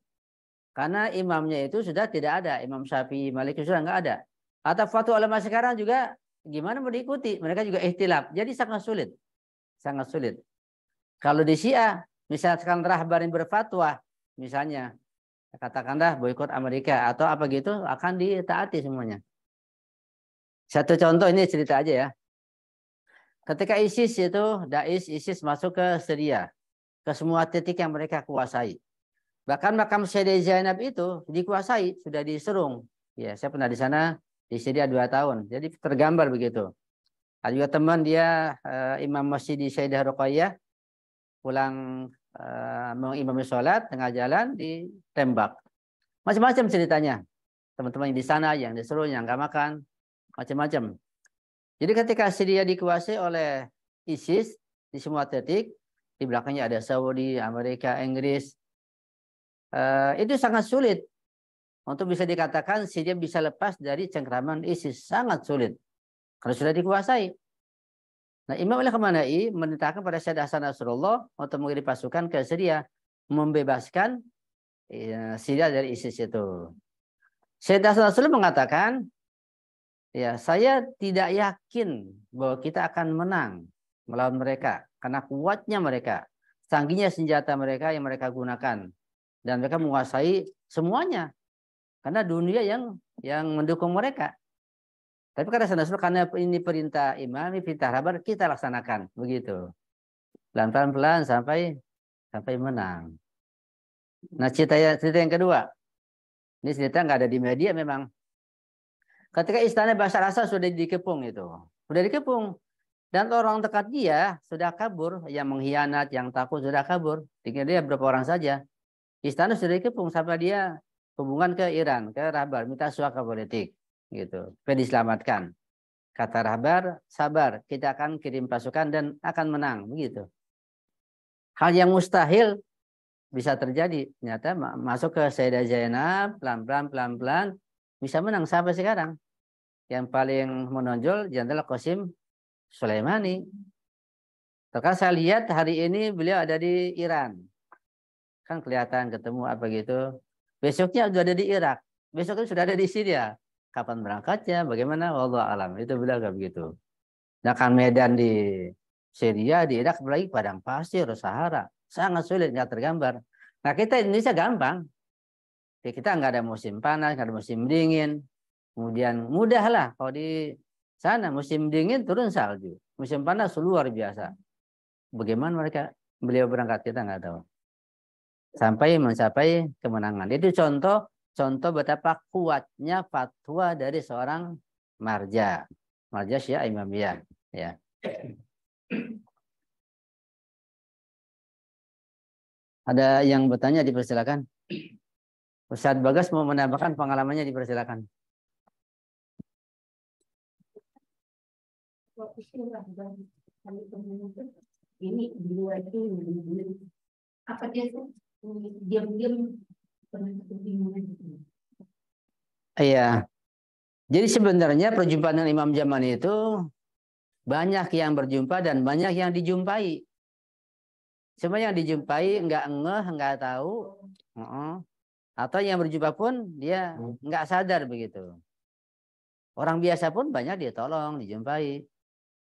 Speaker 1: Karena imamnya itu sudah tidak ada. Imam Syafi'i, Maliki sudah nggak ada. Atau fatwa ulama sekarang juga gimana mau diikuti. Mereka juga ikhtilaf. Jadi sangat sulit. Sangat sulit. Kalau di Syiah, misalkan rahbar yang berfatwa, misalnya, katakanlah boikot Amerika atau apa gitu, akan ditaati semuanya. Satu contoh ini cerita aja ya. Ketika ISIS ISIS masuk ke Syria. Ke semua titik yang mereka kuasai. Bahkan makam Sayyidah Zainab itu dikuasai, sudah diserung. Ya, saya pernah di sana di Syria 2 tahun. Jadi tergambar begitu. Ada juga teman dia imam masjid di Sayyidah Ruqayyah, pulang mengimami sholat, tengah jalan ditembak. Macam-macam ceritanya. Teman-teman yang di sana, yang disuruh, yang nggak makan, macam-macam. Jadi ketika Syria dikuasai oleh ISIS di semua titik, di belakangnya ada Saudi, Amerika, Inggris. Itu sangat sulit untuk bisa dikatakan Syria bisa lepas dari cengkraman ISIS. Sangat sulit. Karena sudah dikuasai. Nah, Imam Al-Khamenei memerintahkan pada Syed Hasan Nasrullah untuk mengirim pasukan ke Syria. Membebaskan Syria dari ISIS itu. Syed Hasan Nasrullah mengatakan, ya, saya tidak yakin bahwa kita akan menang melawan mereka. Karena kuatnya mereka, canggihnya senjata mereka yang mereka gunakan, dan mereka menguasai semuanya. Karena dunia yang mendukung mereka. Tapi karena ini perintah imam, ini perintah rahbar, kita laksanakan begitu. Pelan-pelan sampai menang. Nah, cerita yang kedua, ini cerita nggak ada di media memang. Ketika istana Bashar al-Assad sudah dikepung itu, sudah dikepung. Dan orang dekat dia sudah kabur, yang mengkhianat, yang takut sudah kabur. Tinggal dia berapa orang saja. Istana sudah dikepung sampai dia hubungan ke Iran, ke rahbar, minta suaka politik, gitu. Supaya diselamatkan. Kata rahbar, sabar, kita akan kirim pasukan dan akan menang, begitu. Hal yang mustahil bisa terjadi. Ternyata masuk ke Sayyidah Zainab, pelan-pelan, bisa menang sampai sekarang. Yang paling menonjol Jenderal Qasim Sulaimani. Bahkan saya lihat hari ini beliau ada di Iran. Kan kelihatan ketemu apa gitu. Besoknya sudah ada di Irak. Besoknya sudah ada di Syria. Kapan berangkatnya? Bagaimana? Wallahu alam. Itu beliau gak begitu. Nah, kan medan di Syria, di Irak, apalagi padang pasir, Sahara. Sangat sulit, nggak tergambar. Nah, kita Indonesia gampang. Kita nggak ada musim panas, nggak ada musim dingin. Kemudian mudahlah kalau di sana musim dingin turun salju, musim panas luar biasa. Bagaimana beliau berangkat kita nggak tahu. Sampai mencapai kemenangan. Itu contoh contoh betapa kuatnya fatwa dari seorang marja. Marja Syiah Imamiyah. Ya. Ada yang bertanya, dipersilakan. Ustadz Bagas mau menambahkan pengalamannya, dipersilakan.
Speaker 2: Ini di luar itu apa dia tuh diam-diam pernah kebingungan gitu.
Speaker 1: Iya. Jadi sebenarnya perjumpaan dengan Imam Jaman itu banyak yang berjumpa dan banyak yang dijumpai. Cuma yang dijumpai nggak ngeh, nggak tahu. Atau yang berjumpa pun dia nggak sadar begitu. Orang biasa pun banyak dia tolong, dijumpai.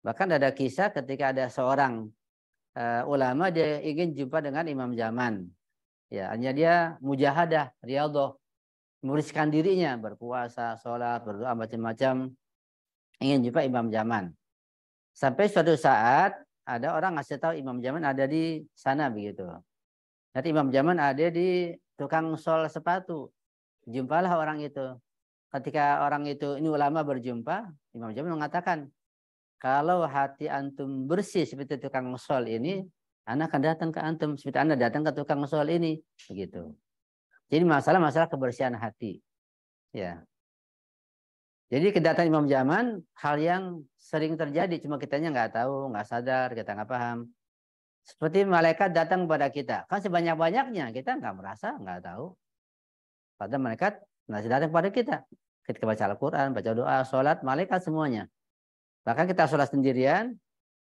Speaker 1: Bahkan ada kisah ketika ada seorang ulama dia ingin jumpa dengan Imam Jaman. Ya, hanya dia mujahadah, riyadhah, memuriskan dirinya, berpuasa, sholat, berdoa macam-macam, ingin jumpa Imam Jaman. Sampai suatu saat ada orang ngasih tahu Imam Jaman ada di sana begitu. Nanti Imam Jaman ada di tukang sol sepatu. Jumpalah orang itu. Ketika orang itu, ini ulama berjumpa, Imam Jaman mengatakan, kalau hati antum bersih seperti tukang sol ini, anak akan datang ke antum seperti anda datang ke tukang sol ini, begitu. Jadi masalah kebersihan hati, ya. Jadi kedatangan Imam Jaman hal yang sering terjadi, cuma kitanya nggak tahu, nggak sadar, kita nggak paham. Seperti malaikat datang kepada kita, kan sebanyak-banyaknya kita nggak merasa, nggak tahu. Padahal malaikat masih datang kepada kita. Ketika baca Al-Quran, baca doa, sholat, malaikat semuanya. Bahkan kita sholat sendirian,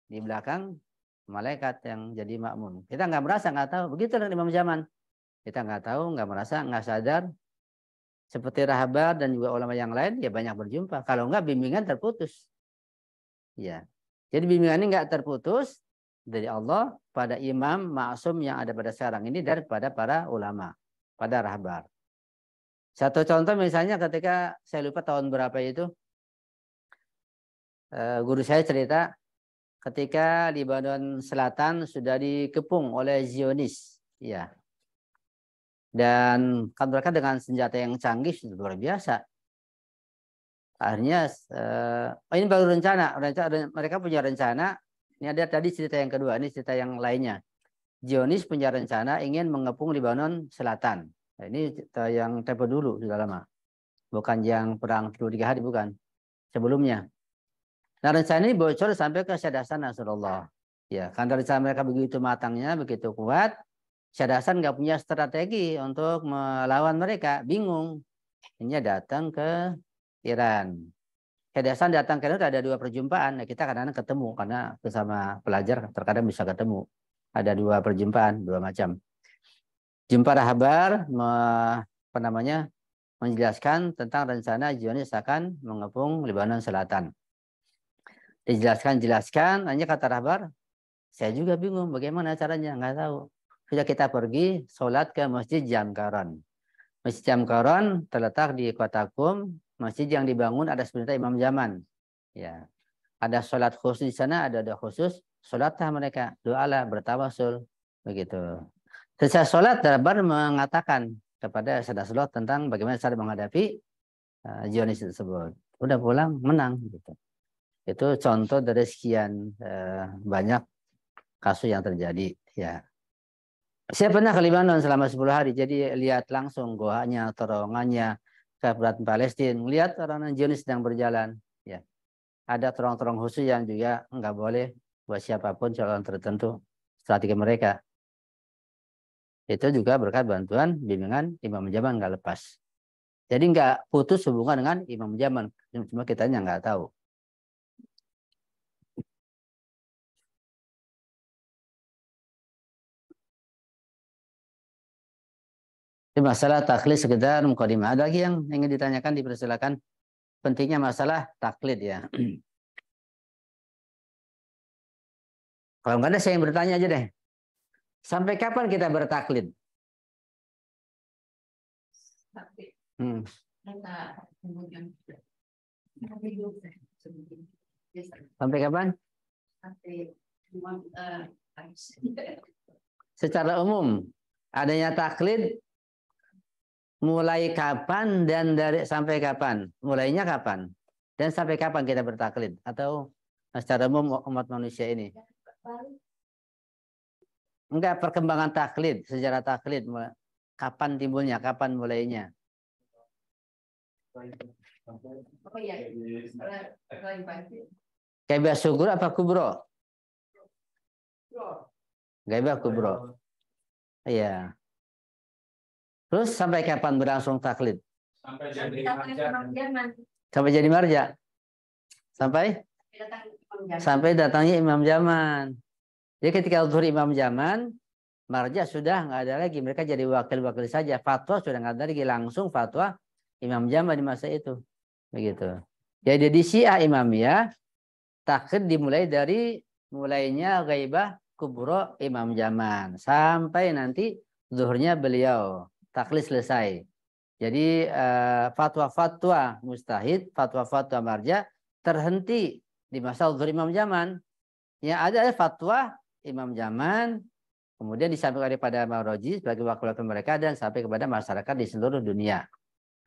Speaker 1: di belakang malaikat yang jadi makmum. Kita nggak merasa, nggak tahu. Begitu dengan Imam Jaman. Kita nggak tahu, nggak merasa, nggak sadar. Seperti Rahabar dan juga ulama yang lain, ya banyak berjumpa. Kalau nggak, bimbingan terputus. Ya. Jadi bimbingan ini nggak terputus dari Allah pada imam maksum yang ada pada sekarang ini daripada para ulama, pada Rahabar. Satu contoh misalnya ketika, saya lupa tahun berapa itu, guru saya cerita ketika Lebanon Selatan sudah dikepung oleh Zionis, ya. Dan kan mereka dengan senjata yang canggih luar biasa. Akhirnya ini baru rencana, mereka punya rencana. Ini ada tadi cerita yang kedua, ini cerita yang lainnya. Zionis punya rencana ingin mengepung Lebanon Selatan. Nah, ini cerita yang tempo dulu sudah lama, bukan yang perang 3 hari, bukan sebelumnya. Nah, rencana ini bocor sampai ke Syed Hasan Nasrullah. Ya, karena rencana mereka begitu matangnya, begitu kuat, Syed Hasan nggak punya strategi untuk melawan mereka, bingung. Ini datang ke Iran. Syed Hasan datang ke Iran ada 2 perjumpaan. Nah, kita kadang-kadang ketemu karena bersama pelajar terkadang bisa ketemu. Ada 2 perjumpaan, 2 macam. Jumpa Rahabar, menjelaskan tentang rencana Zionis akan mengepung Lebanon Selatan. Dijelaskan, hanya kata Rahbar, saya juga bingung bagaimana caranya, nggak tahu. Sudah kita pergi sholat ke Masjid Jamkaron. Masjid Jamkaron terletak di kota Qum, masjid yang dibangun ada sebenarnya Imam Jaman. Ya, ada sholat khusus di sana, ada doa khusus, sholatlah mereka, doalah, bertawasul, begitu. Setelah sholat, Rahbar mengatakan kepada Rasulullah tentang bagaimana cara menghadapi Zionis tersebut. Udah pulang, menang, gitu. Itu contoh dari sekian banyak kasus yang terjadi. Ya, saya pernah ke Lebanon selama 10 hari, jadi lihat langsung goanya, terowongannya, keberadaan Palestina, lihat orang Zionis sedang berjalan. Ya, ada terowongan khusus yang juga nggak boleh buat siapapun calon tertentu, strategi mereka. Itu juga berkat bantuan bimbingan Imam Jaman nggak lepas. Jadi nggak putus hubungan dengan Imam Jaman, cuma kitanya nggak tahu. Ini masalah taklid sekedar mukadimah. Ada lagi yang ingin ditanyakan, dipersilakan. Pentingnya masalah taklid ya. Kalau nggak ada, saya yang bertanya aja deh. Sampai kapan kita bertaklid? Sampai kapan? Secara umum, adanya taklid mulai kapan dan dari sampai kapan? Mulainya kapan? Dan sampai kapan kita bertaklid? Atau secara umum umat manusia ini? Enggak, perkembangan taklid, sejarah taklid. Kapan timbulnya? Kapan mulainya?
Speaker 2: Oh iya,
Speaker 1: Gaibah sugro apa kubro? Gaibah kubro. Iya. Terus sampai kapan berlangsung taklid?
Speaker 4: Sampai jadi
Speaker 1: Sampai jadi marja. Sampai datangnya imam zaman. Jadi ketika zuhur imam zaman, marja sudah nggak ada lagi. Mereka jadi wakil-wakil saja. Fatwa sudah nggak ada lagi. Langsung fatwa imam zaman di masa itu. Begitu. Jadi di Syiah Imamiyah, taklid dimulai dari mulainya ghaibah kubro imam zaman. Sampai nanti zuhurnya beliau. Taklid selesai. Jadi fatwa-fatwa mustahid, fatwa-fatwa marja terhenti di masa zuhur imam zaman. Yang ada fatwa imam zaman, kemudian disampaikan kepada Maroji sebagai wakil-wakil mereka dan sampai kepada masyarakat di seluruh dunia.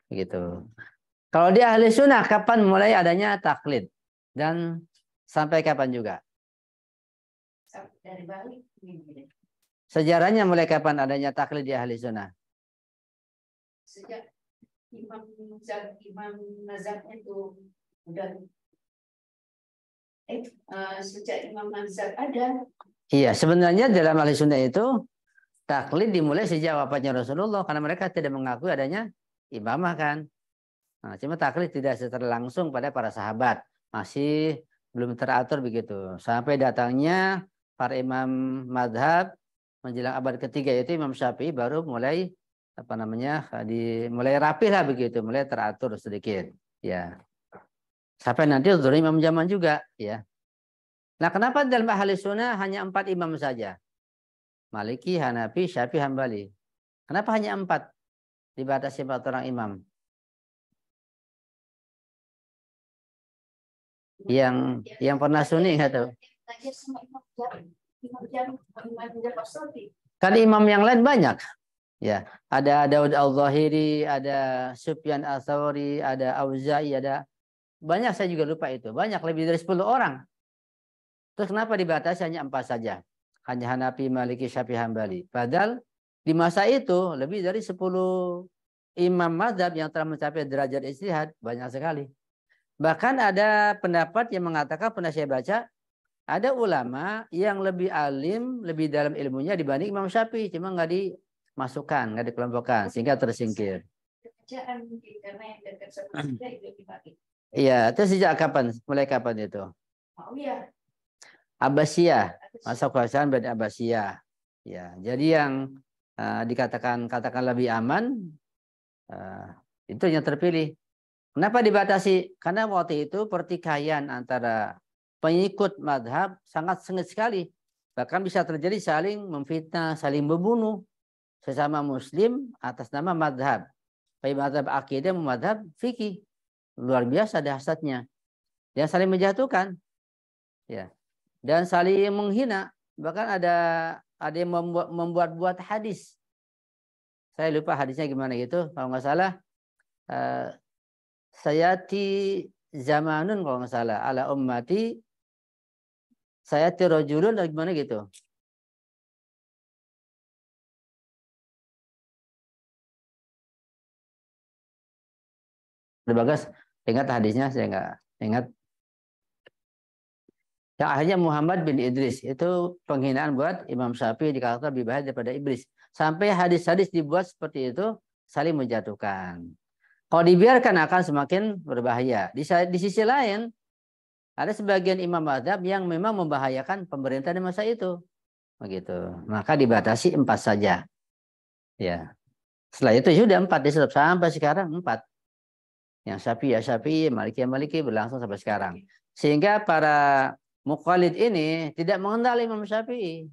Speaker 1: Begitu. Kalau di ahli sunnah, kapan mulai adanya taklid? Dan sampai kapan juga?
Speaker 2: dari balik.
Speaker 1: Sejarahnya mulai kapan adanya taklid di ahli sunnah?
Speaker 2: Sejak Imam Nazar itu udah sejak Imam Nazar ada.
Speaker 1: Iya, sebenarnya dalam ahli sunnah itu taklid dimulai sejak wafatnya Rasulullah karena mereka tidak mengakui adanya imamah kan. Nah, cuma taklid tidak secara langsung pada para sahabat, masih belum teratur begitu. Sampai datangnya para imam madhab menjelang abad ketiga yaitu Imam Syafi'i baru mulai mulai rapi lah begitu, mulai teratur sedikit, ya. Sampai nanti zuhur imam zaman juga, ya. Nah, kenapa dalam ahli sunnah hanya 4 imam saja? Maliki, Hanafi, Syafi'i, Hambali. Kenapa hanya 4? Dibatasi 4 orang imam. Yang pernah sunni nggak tahu? Kan imam yang lain banyak. Ya, ada Daud Al-Zahiri, ada Sufyan Ats-Tsauri, ada Auza'i, ada banyak, saya juga lupa itu. Banyak, lebih dari 10 orang. Terus kenapa dibatasi hanya 4 saja? Hanya Hanafi, Maliki, Syafi'i, Hambali. Padahal di masa itu lebih dari 10 imam mazhab yang telah mencapai derajat ijtihad, banyak sekali. Bahkan ada pendapat yang mengatakan, pernah saya baca, ada ulama yang lebih alim, lebih dalam ilmunya dibanding Imam Syafi'i, cuma nggak dimasukkan, nggak dikelompokkan, sehingga tersingkir. Iya, itu sejak kapan? Mulai kapan itu? Abbasiyah, masa kekuasaan Bani Abbasiyah. Ya, jadi yang katakan lebih aman, itu yang terpilih. Kenapa dibatasi? Karena waktu itu pertikaian antara pengikut madhab sangat sengit sekali. Bahkan bisa terjadi saling memfitnah, saling membunuh sesama muslim atas nama madhab. Baik madhab akidah, madhab fikih. Luar biasa dahsyatnya. Dan saling menjatuhkan. Ya. Dan saling menghina. Bahkan ada yang membuat hadis. Saya lupa hadisnya gimana gitu. Kalau nggak salah, sayati zamanun kalau nggak salah ala ummati sayati rajulun atau gimana gitu. Bagas ingat hadisnya, saya nggak ingat. Yang akhirnya Muhammad bin Idris itu penghinaan buat Imam Syafi'i, dikatakan lebih bahaya daripada iblis. Sampai hadis-hadis dibuat seperti itu saling menjatuhkan. Kalau dibiarkan akan semakin berbahaya. Di sisi lain, ada sebagian imam mazhab yang memang membahayakan pemerintah di masa itu. Begitu. Maka dibatasi 4 saja. Ya. Setelah itu sudah 4 disetop sampai sekarang 4. Yang Syafi'i, Maliki berlangsung sampai sekarang. Sehingga para mukhalid ini tidak mengenal Imam Syafi'i.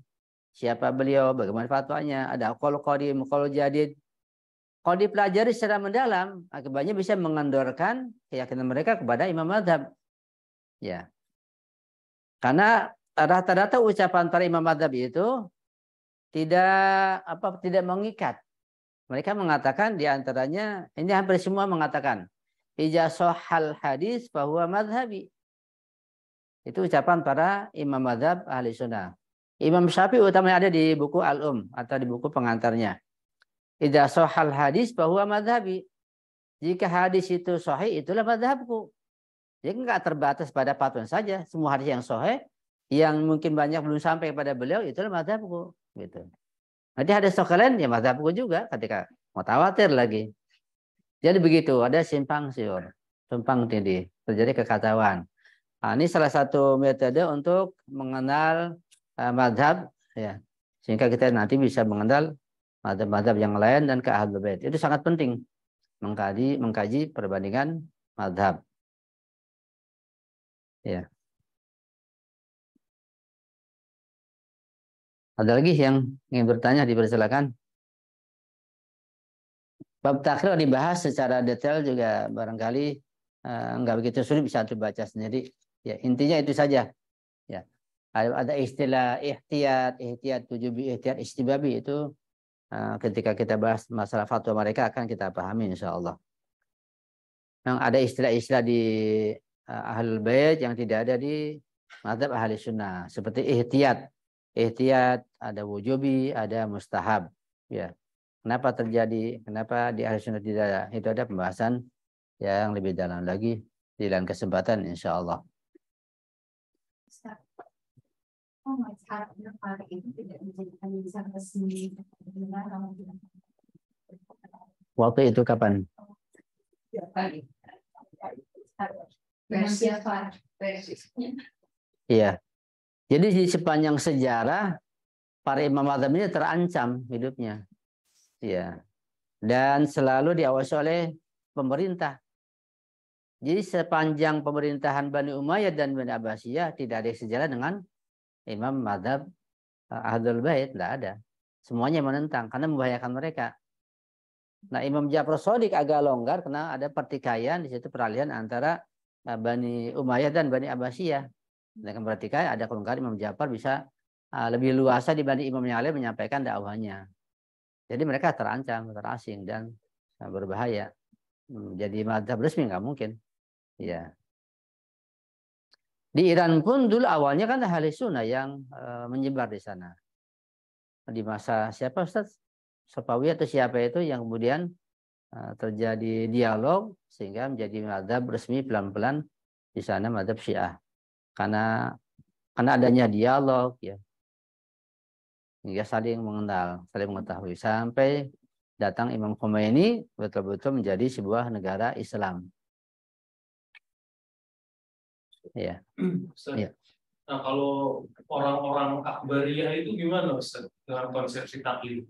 Speaker 1: Siapa beliau, bagaimana fatwanya, ada qaul qadim, qaul jadid. Kalau dipelajari secara mendalam, akibatnya bisa mengendorkan keyakinan mereka kepada imam mazhab. Ya. Karena rata-rata ucapan para imam mazhab itu tidak mengikat. Mereka mengatakan diantaranya, ini hampir semua mengatakan, ija sohal hadis bahwa madhabi. Itu ucapan para imam madhab ahli sunnah. Imam Syafi'i utamanya ada di buku Al-Um atau di buku pengantarnya. Ija sohal hadis bahwa madhabi. Jika hadis itu sahih, itulah madhabku. Jadi nggak terbatas pada fatwa saja. Semua hadis yang sahih, yang mungkin banyak belum sampai kepada beliau, itulah madhabku. Gitu. Nanti hadis sahih lain, ya madhabku juga. Ketika mutawatir lagi. Jadi begitu, ada simpang siur, tumpang tindih, terjadi kekacauan. Nah, ini salah satu metode untuk mengenal madhab, ya, sehingga kita nanti bisa mengenal madhab-madhab yang lain dan ke Ahlul Bait. Itu sangat penting. Mengkaji perbandingan madhab. Ya. Ada lagi yang ingin bertanya, dipersilakan. Bab takrir dibahas secara detail juga barangkali enggak begitu sulit, bisa dibaca sendiri. Ya, intinya itu saja. Ya. Ada istilah ihtiyat tujubi, ihtiyat istibabi, itu ketika kita bahas masalah fatwa mereka akan kita pahami insyaallah. Yang ada istilah-istilah di Ahlul Bait yang tidak ada di mazhab ahli sunnah, seperti ihtiyat. Ihtiyat ada wujubi, ada mustahab. Ya. Kenapa terjadi? Kenapa di ahli sunnah tidak ada? Itu ada pembahasan yang lebih dalam lagi di lain kesempatan insyaallah. Waktu itu kapan? Iya. Jadi di sepanjang sejarah para imam mazhab ini terancam hidupnya. Iya. Dan selalu diawasi oleh pemerintah. Jadi sepanjang pemerintahan Bani Umayyah dan Bani Abbasiyah tidak ada sejalan dengan imam mazhab Ahlul Bait, tidak ada. Semuanya menentang karena membahayakan mereka. Nah, Imam Ja'far Shadiq agak longgar karena ada pertikaian di situ, peralihan antara Bani Umayyah dan Bani Abbasiyah. Dengan pertikaian ada kelonggaran, Imam Ja'far bisa lebih luasa dibanding imam yang lain menyampaikan dakwahnya. Jadi mereka terancam, terasing dan berbahaya. Jadi mazhab resmi nggak mungkin. Ya. Di Iran pun dulu awalnya kan ahli sunnah yang menyebar di sana. Di masa siapa Ustaz? Safawi atau siapa itu yang kemudian terjadi dialog sehingga menjadi mazhab resmi pelan-pelan di sana, mazhab Syiah. Karena adanya dialog, ya, hingga saling mengenal, saling mengetahui sampai datang Imam Khomeini betul-betul menjadi sebuah negara Islam. Ya. Ya.
Speaker 4: Nah, kalau orang-orang Akbariyah itu gimana Ustaz dengan konsepsi taklid?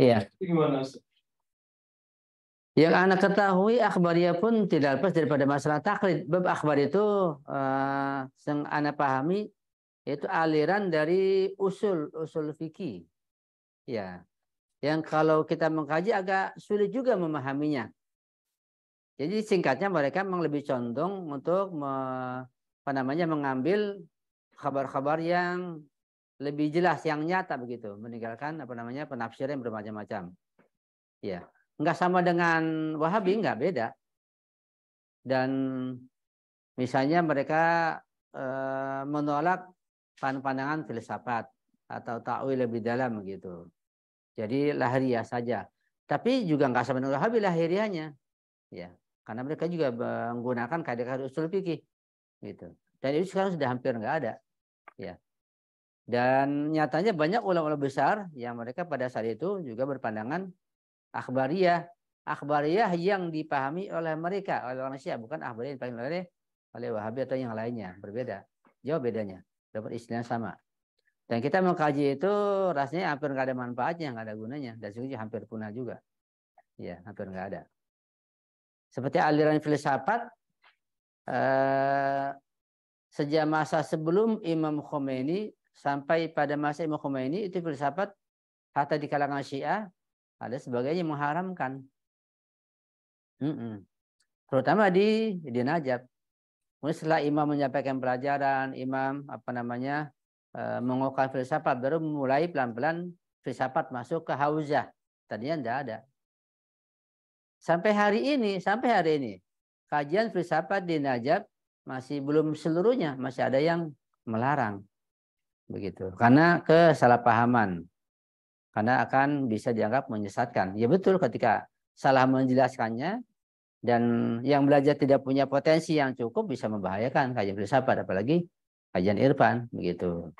Speaker 1: Iya.
Speaker 4: Itu gimana Ustaz?
Speaker 1: Yang anak ketahui Akbariyah pun tidak lepas daripada masalah taklid. Bab akhbar itu yang anak pahami itu aliran dari usul fikih. Ya. Yang kalau kita mengkaji agak sulit juga memahaminya. Jadi singkatnya mereka memang lebih condong untuk mengambil kabar-kabar yang lebih jelas, yang nyata begitu, meninggalkan penafsiran yang bermacam-macam. Ya, nggak sama dengan Wahabi, nggak beda. Dan misalnya mereka menolak pandangan filsafat atau ta'wil lebih dalam begitu. Jadi lahiriah saja. Tapi juga nggak sama dengan Wahabi lahiriahnya. Ya, karena mereka juga menggunakan kaidah-kaidah usul fikih gitu. Dan itu sekarang sudah hampir nggak ada. Ya. Dan nyatanya banyak ulama-ulama besar yang mereka pada saat itu juga berpandangan akhbariyah. Akhbariyah yang dipahami oleh mereka, oleh orang Syiah, bukan akhbariyah yang dipahami oleh Wahabi atau yang lainnya. Berbeda. Jauh bedanya. Dapat istilah sama. Dan kita mengkaji itu rasanya hampir nggak ada manfaatnya, nggak ada gunanya. Dan juga hampir punah juga. Ya, hampir nggak ada. Seperti aliran filsafat, sejak masa sebelum Imam Khomeini sampai pada masa Imam Khomeini itu filsafat hatta di kalangan Syiah ada sebagainya mengharamkan. Terutama di Najaf. Kemudian setelah Imam menyampaikan pelajaran, Imam mengukuhkan filsafat, baru mulai pelan-pelan filsafat masuk ke hauzah. Tadinya tidak ada. Sampai hari ini, kajian filsafat di Najaf masih belum seluruhnya, masih ada yang melarang. Begitu. Karena kesalahpahaman. Karena akan bisa dianggap menyesatkan. Ya betul, ketika salah menjelaskannya dan yang belajar tidak punya potensi yang cukup bisa membahayakan kajian filsafat, apalagi kajian irfan, begitu.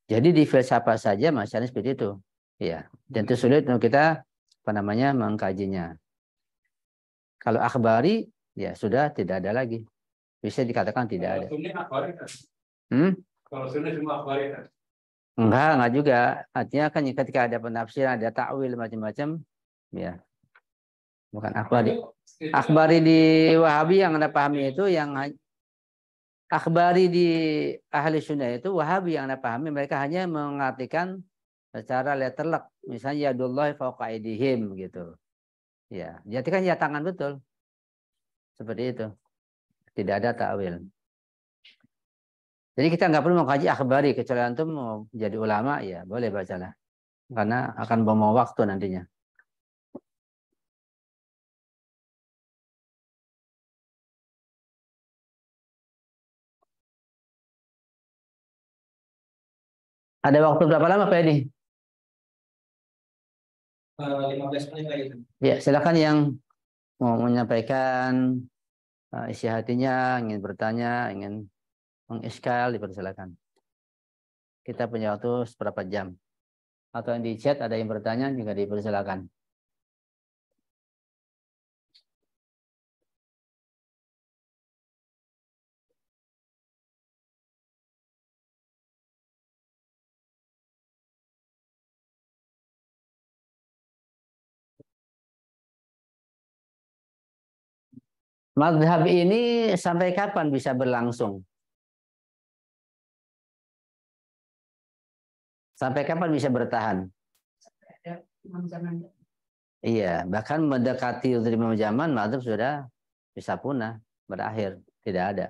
Speaker 1: Jadi di filsafat saja masih ada seperti itu. Ya, tentu sulit untuk kita mengkajinya. Kalau akhbari ya sudah tidak ada lagi. Bisa dikatakan tidak ada.
Speaker 4: Kalau sunnah cuma akhbari kan?
Speaker 1: Enggak juga. Artinya kan ketika ada penafsiran, ada takwil macam-macam, ya. Bukan akhbari. Akhbari di Wahabi yang Anda pahami itu, yang akhbari di ahli sunnah itu Wahabi yang Anda pahami, mereka hanya mengartikan secara letterlek. Misalnya yadullahi fawqa aydihim gitu. Ya, jadi kan ya tangan betul. Seperti itu. Tidak ada takwil. Jadi kita nggak perlu mengkaji akhbari, kecuali antum mau jadi ulama, ya boleh bacalah. Karena akan membawa waktu nantinya. Ada waktu berapa lama Pak Edi?
Speaker 3: 15 menit lagi.
Speaker 1: Ya, silakan yang mau menyampaikan isi hatinya, ingin bertanya, ingin mengiskal, dipersilakan. Kita punya waktu seberapa jam. Atau yang di chat ada yang bertanya juga dipersilakan. Mazhab ini sampai kapan bisa berlangsung? Sampai kapan bisa bertahan? Iya, bahkan mendekati Imam zaman, mazhab sudah bisa punah, berakhir, tidak ada.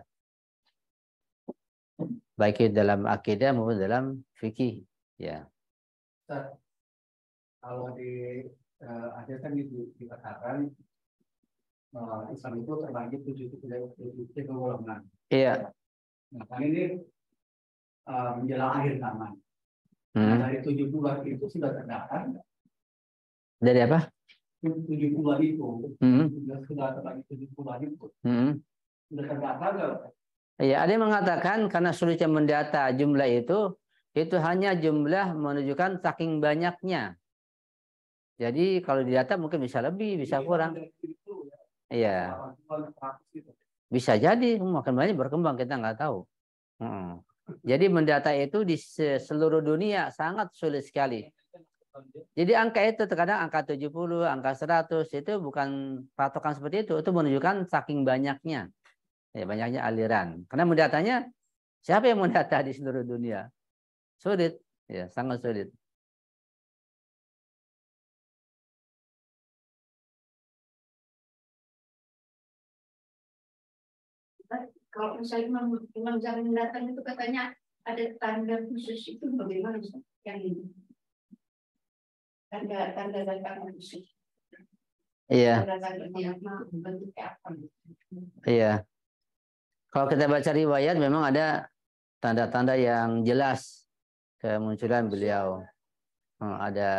Speaker 1: Baik dalam akidah maupun dalam fikih, ya.
Speaker 5: Kalau di ada kan dikatakan Islam itu terbagi 7 golongan.
Speaker 1: Iya.
Speaker 5: Nah, kan ini menjelang akhir zaman. Nah, dari 70-an itu sudah terdaftar.
Speaker 1: Dari apa?
Speaker 5: 70-an itu. Sudah terbagi 70-an itu. Sudah terdaftar nggak?
Speaker 1: Iya, ada yang mengatakan karena sulitnya mendata jumlah itu hanya jumlah menunjukkan saking banyaknya. Jadi kalau didata mungkin bisa lebih, bisa kurang. Iya. Bisa jadi makin banyak berkembang, kita nggak tahu. Jadi mendata itu di seluruh dunia sangat sulit sekali. Jadi angka itu terkadang angka 70, angka 100 itu bukan patokan seperti itu menunjukkan saking banyaknya. Ya, banyaknya aliran. Karena mendatanya siapa yang mendata di seluruh dunia? Sulit, ya, sangat sulit.
Speaker 2: Kalau misalnya Imam Zamin datang itu katanya ada tanda khusus, itu bagaimana yang ini? Tanda datang khusus.
Speaker 1: Iya.
Speaker 2: Tanda-tandanya bentuknya apa?
Speaker 1: Iya. Kalau kita baca riwayat memang ada tanda-tanda yang jelas kemunculan beliau. Ada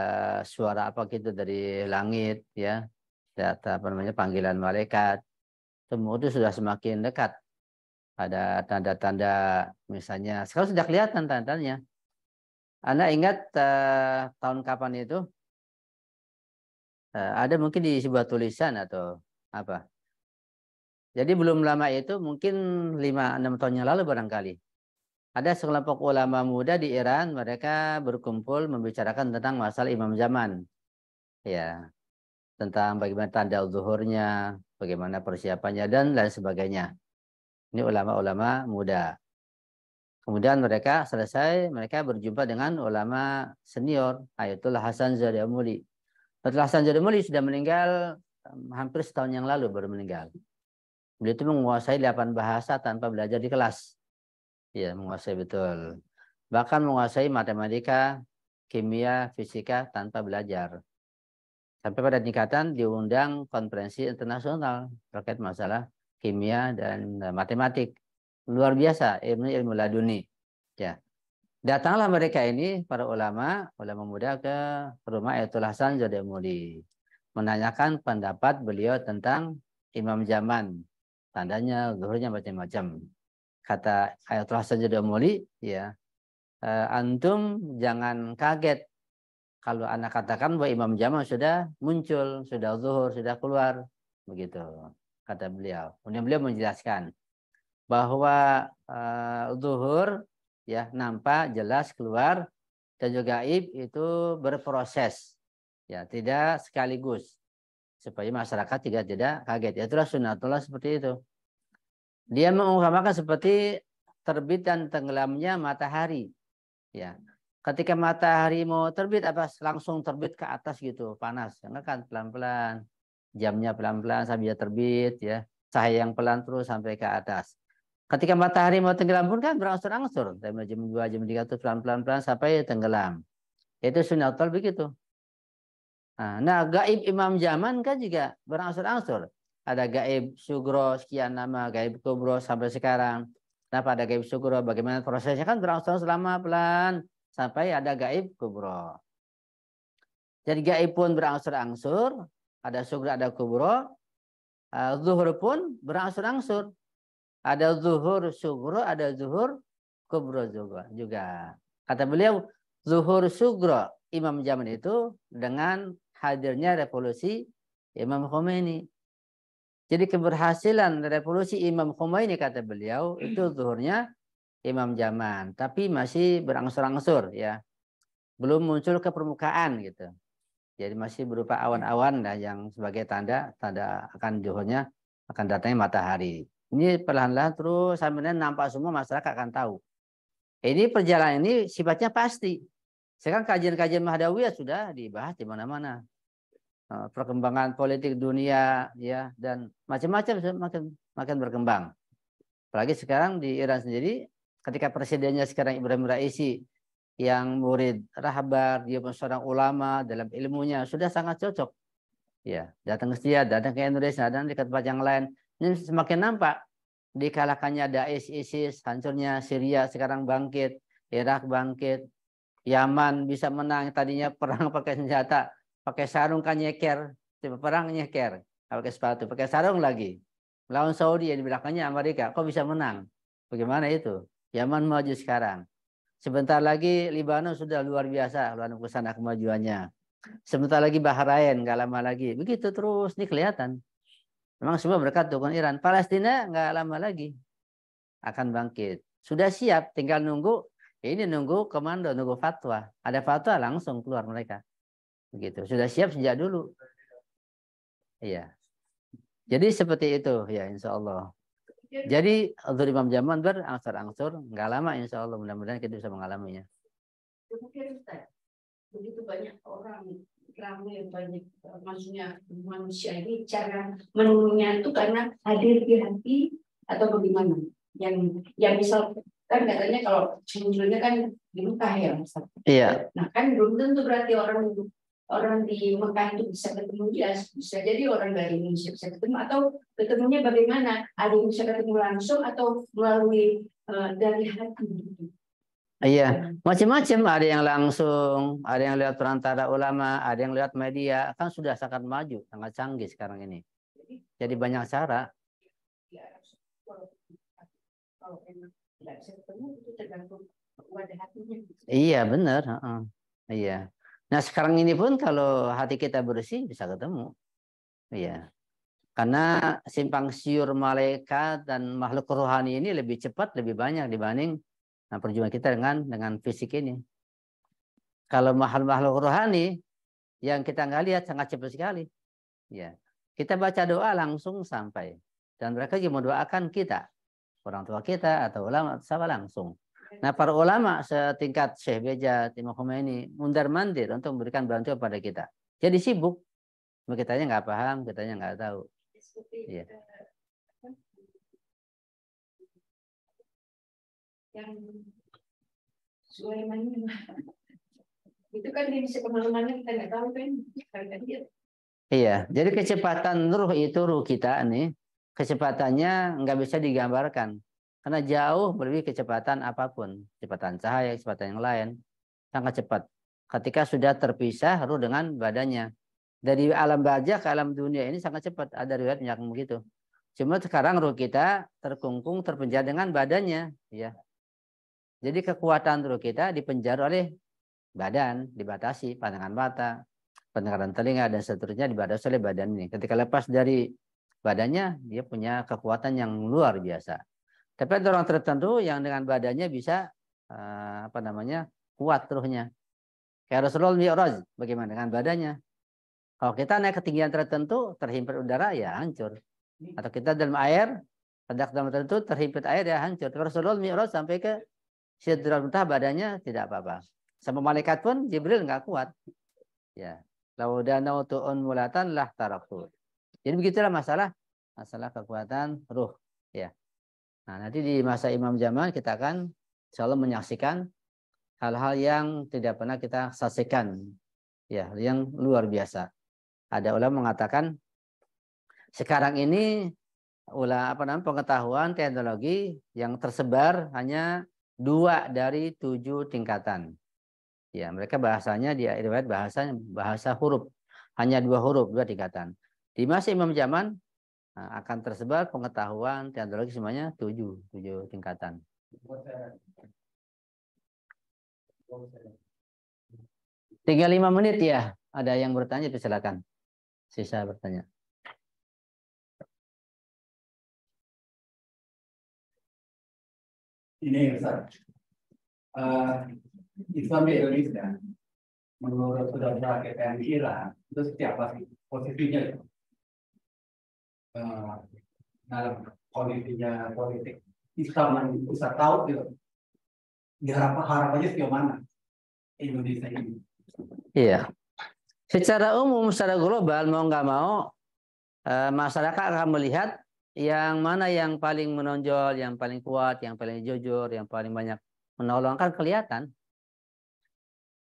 Speaker 1: suara apa gitu dari langit, ya. Data panggilan malaikat. Semua itu sudah semakin dekat. Ada tanda-tanda misalnya, sekarang sudah kelihatan tanda-tandanya. Anda ingat tahun kapan itu? Ada mungkin di sebuah tulisan atau apa. Jadi belum lama itu, mungkin 5-6 tahun yang lalu barangkali. Ada sekelompok ulama muda di Iran, mereka berkumpul membicarakan tentang masalah imam zaman. Ya, tentang bagaimana tanda zuhurnya, bagaimana persiapannya, dan lain sebagainya. Ini ulama-ulama muda. Kemudian mereka selesai, mereka berjumpa dengan ulama senior, Ayatullah Hasan Zadamuli. Ayatullah Hasan Zadamuli sudah meninggal hampir setahun yang lalu, baru meninggal. Beliau itu menguasai 8 bahasa tanpa belajar di kelas. Ya, menguasai betul. Bahkan menguasai matematika, kimia, fisika tanpa belajar. Sampai pada tingkatan diundang konferensi internasional terkait masalah kimia dan matematik. Luar biasa ilmu laduni. Ya. Datanglah mereka ini para ulama muda ke rumah Ayatullah Hasan Zademuli menanyakan pendapat beliau tentang imam zaman. Tandanya, zuhurnya macam-macam. Kata Ayatullah Hasan Zademuli, ya, antum jangan kaget kalau anak katakan bahwa imam zaman sudah muncul, sudah zuhur, sudah keluar, begitu kata beliau. Kemudian beliau menjelaskan bahwa zuhur ya nampak jelas keluar dan juga gaib itu berproses, ya tidak sekaligus supaya masyarakat tidak kaget. Ya, itulah sunnatullah seperti itu. Dia mengumpamakan seperti terbit dan tenggelamnya matahari, ya. Ketika matahari mau terbit apa langsung terbit ke atas gitu, panas. Enggak kan pelan-pelan. Jamnya pelan-pelan sampai dia terbit ya. Cahaya yang pelan terus sampai ke atas. Ketika matahari mau tenggelam pun kan berangsur-angsur. Dari jam 2, jam 3 itu pelan-pelan sampai tenggelam. Itu sunnatul begitu. Nah, gaib imam zaman kan juga berangsur-angsur. Ada gaib sugro sekian nama, gaib kubro sampai sekarang. Kenapa ada gaib sugro? Bagaimana prosesnya kan berangsur selama pelan sampai ada gaib kubro. Jadi gaib pun berangsur-angsur, ada sugro, ada kubro. Zuhur pun berangsur-angsur. Ada zuhur sugro, ada zuhur kubro juga. Kata beliau, zuhur sugro imam zaman itu dengan hadirnya revolusi Imam Khomeini. Jadi keberhasilan revolusi Imam Khomeini kata beliau itu zuhurnya imam zaman, tapi masih berangsur-angsur ya. Belum muncul ke permukaan gitu. Jadi masih berupa awan-awan lah yang sebagai tanda akan zuhurnya akan datangnya matahari. Ini perlahan-lahan terus sampai nampak semua masyarakat akan tahu. Ini perjalanan ini sifatnya pasti. Sekarang kajian-kajian Mahdawiyah sudah dibahas di mana-mana. Perkembangan politik dunia ya dan macam-macam makin berkembang. Apalagi sekarang di Iran sendiri ketika presidennya sekarang Ibrahim Raisi yang murid rahbar, dia pun seorang ulama dalam ilmunya sudah sangat cocok. Ya, datang ke Syria, datang ke Indonesia dan di tempat yang lain. Ini semakin nampak dikalahkannya Daesh, ISIS, hancurnya Syria sekarang bangkit, Irak bangkit, Yaman bisa menang, tadinya perang pakai senjata, pakai sarung kan nyeker, perang nyeker, pakai sepatu, pakai sarung lagi. Melawan Saudi yang di belakangnya Amerika, kok bisa menang? Bagaimana itu? Yaman maju sekarang. Sebentar lagi Libanon sudah luar biasa, luar kesana kemajuannya. Sebentar lagi Bahrain, nggak lama lagi. Begitu terus, ini kelihatan. Memang semua berkat dukung Iran. Palestina nggak lama lagi akan bangkit. Sudah siap, tinggal nunggu. Ini nunggu komando, nunggu fatwa. Ada fatwa langsung keluar mereka. Begitu. Sudah siap sejak dulu. Iya. Jadi seperti itu ya insya Allah. Jadi untuk imam zaman berangsur-angsur, nggak lama insya Allah. Mudah-mudahan kita bisa mengalaminya.
Speaker 2: Begitu banyak orang ramai banyak maksudnya manusia ini cara menemunya itu karena hadir di hati atau bagaimana? Yang misal kan katanya kalau munculnya kan di Mekah ya, Ustaz.
Speaker 1: Iya.
Speaker 2: Nah kan belum tentu berarti orang di Mekah itu bisa ketemu dia, bisa jadi orang dari Indonesia bisa ketemu atau ketemunya bagaimana? Ada yang bisa ketemu langsung atau melalui dari hati gitu.
Speaker 1: Iya, macam-macam. Ada yang langsung, ada yang lihat perantara ulama, ada yang lihat media. Kan sudah sangat maju, sangat canggih sekarang ini. Jadi banyak cara. Iya, benar. Iya. Nah, sekarang ini pun kalau hati kita bersih bisa ketemu. Iya. Karena simpang siur malaikat dan makhluk rohani ini lebih cepat, lebih banyak dibanding perjuangan kita dengan fisik ini. Kalau makhluk rohani yang kita nggak lihat sangat cepat sekali. Ya, kita baca doa langsung sampai. Dan mereka juga mendoakan kita, orang tua kita atau ulama sama langsung. Nah, para ulama setingkat Syekh Bejat, Imam Khomeini mundar-mandir untuk memberikan bantuan pada kita. Jadi sibuk, kitanya nggak paham, kitanya nggak tahu. Iya.
Speaker 2: Yang Sulaiman Itu kan dia bisa kemana-mana, kita nggak tahu kan.
Speaker 1: Iya, jadi kecepatan ruh itu ruh kita nih, kecepatannya nggak bisa digambarkan. Karena jauh melebihi kecepatan apapun. Kecepatan cahaya, kecepatan yang lain. Sangat cepat. Ketika sudah terpisah ruh dengan badannya. Dari alam barzah ke alam dunia ini sangat cepat. Ada riwayat yang begitu. Cuma sekarang ruh kita terkungkung, terpenjara dengan badannya. Ya. Jadi kekuatan ruh kita dipenjara oleh badan, dibatasi, pandangan mata, pendengaran telinga, dan seterusnya dibatasi oleh badan ini. Ketika lepas dari badannya, dia punya kekuatan yang luar biasa. Tapi ada orang tertentu yang dengan badannya bisa kuat ruhnya. Kayak Rasulullah Mi'raj, bagaimana dengan badannya? Kalau kita naik ketinggian tertentu, terhimpit udara, ya hancur. Atau kita dalam air, pada kedalaman tertentu, terhimpit air, ya hancur. Tapi Rasulullah Mi'raj sampai ke Sidratul Muntaha, badannya tidak apa-apa. Sama malaikat pun Jibril nggak kuat. Ya. Laudanau tu'un mulatan lah taraktu. Jadi begitulah masalah kekuatan ruh. Ya. Nah, nanti di masa Imam Zaman kita akan insyaallah menyaksikan hal-hal yang tidak pernah kita saksikan. Ya, yang luar biasa. Ada ulama mengatakan sekarang ini pengetahuan teknologi yang tersebar hanya 2 dari 7 tingkatan. Ya, mereka bahasanya di riwayat bahasa huruf. Hanya 2 huruf, 2 tingkatan. Di masa Imam Zaman akan tersebar pengetahuan teknologi semuanya 7 tingkatan. Tinggal 5 menit ya. Ada yang bertanya, silakan. Sisa bertanya.
Speaker 5: Ini Ustaz. Islam di Indonesia, menurut saudara kita yang di Iran, itu seperti apa sih posisinya dalam kondisinya politik Islam yang bisa tahu gitu. Harapannya sejauh mana Indonesia ini?
Speaker 1: Iya. Secara umum, secara global, mau nggak mau, masyarakat akan melihat yang mana yang paling menonjol, yang paling kuat, yang paling jujur, yang paling banyak menolong, kan kelihatan.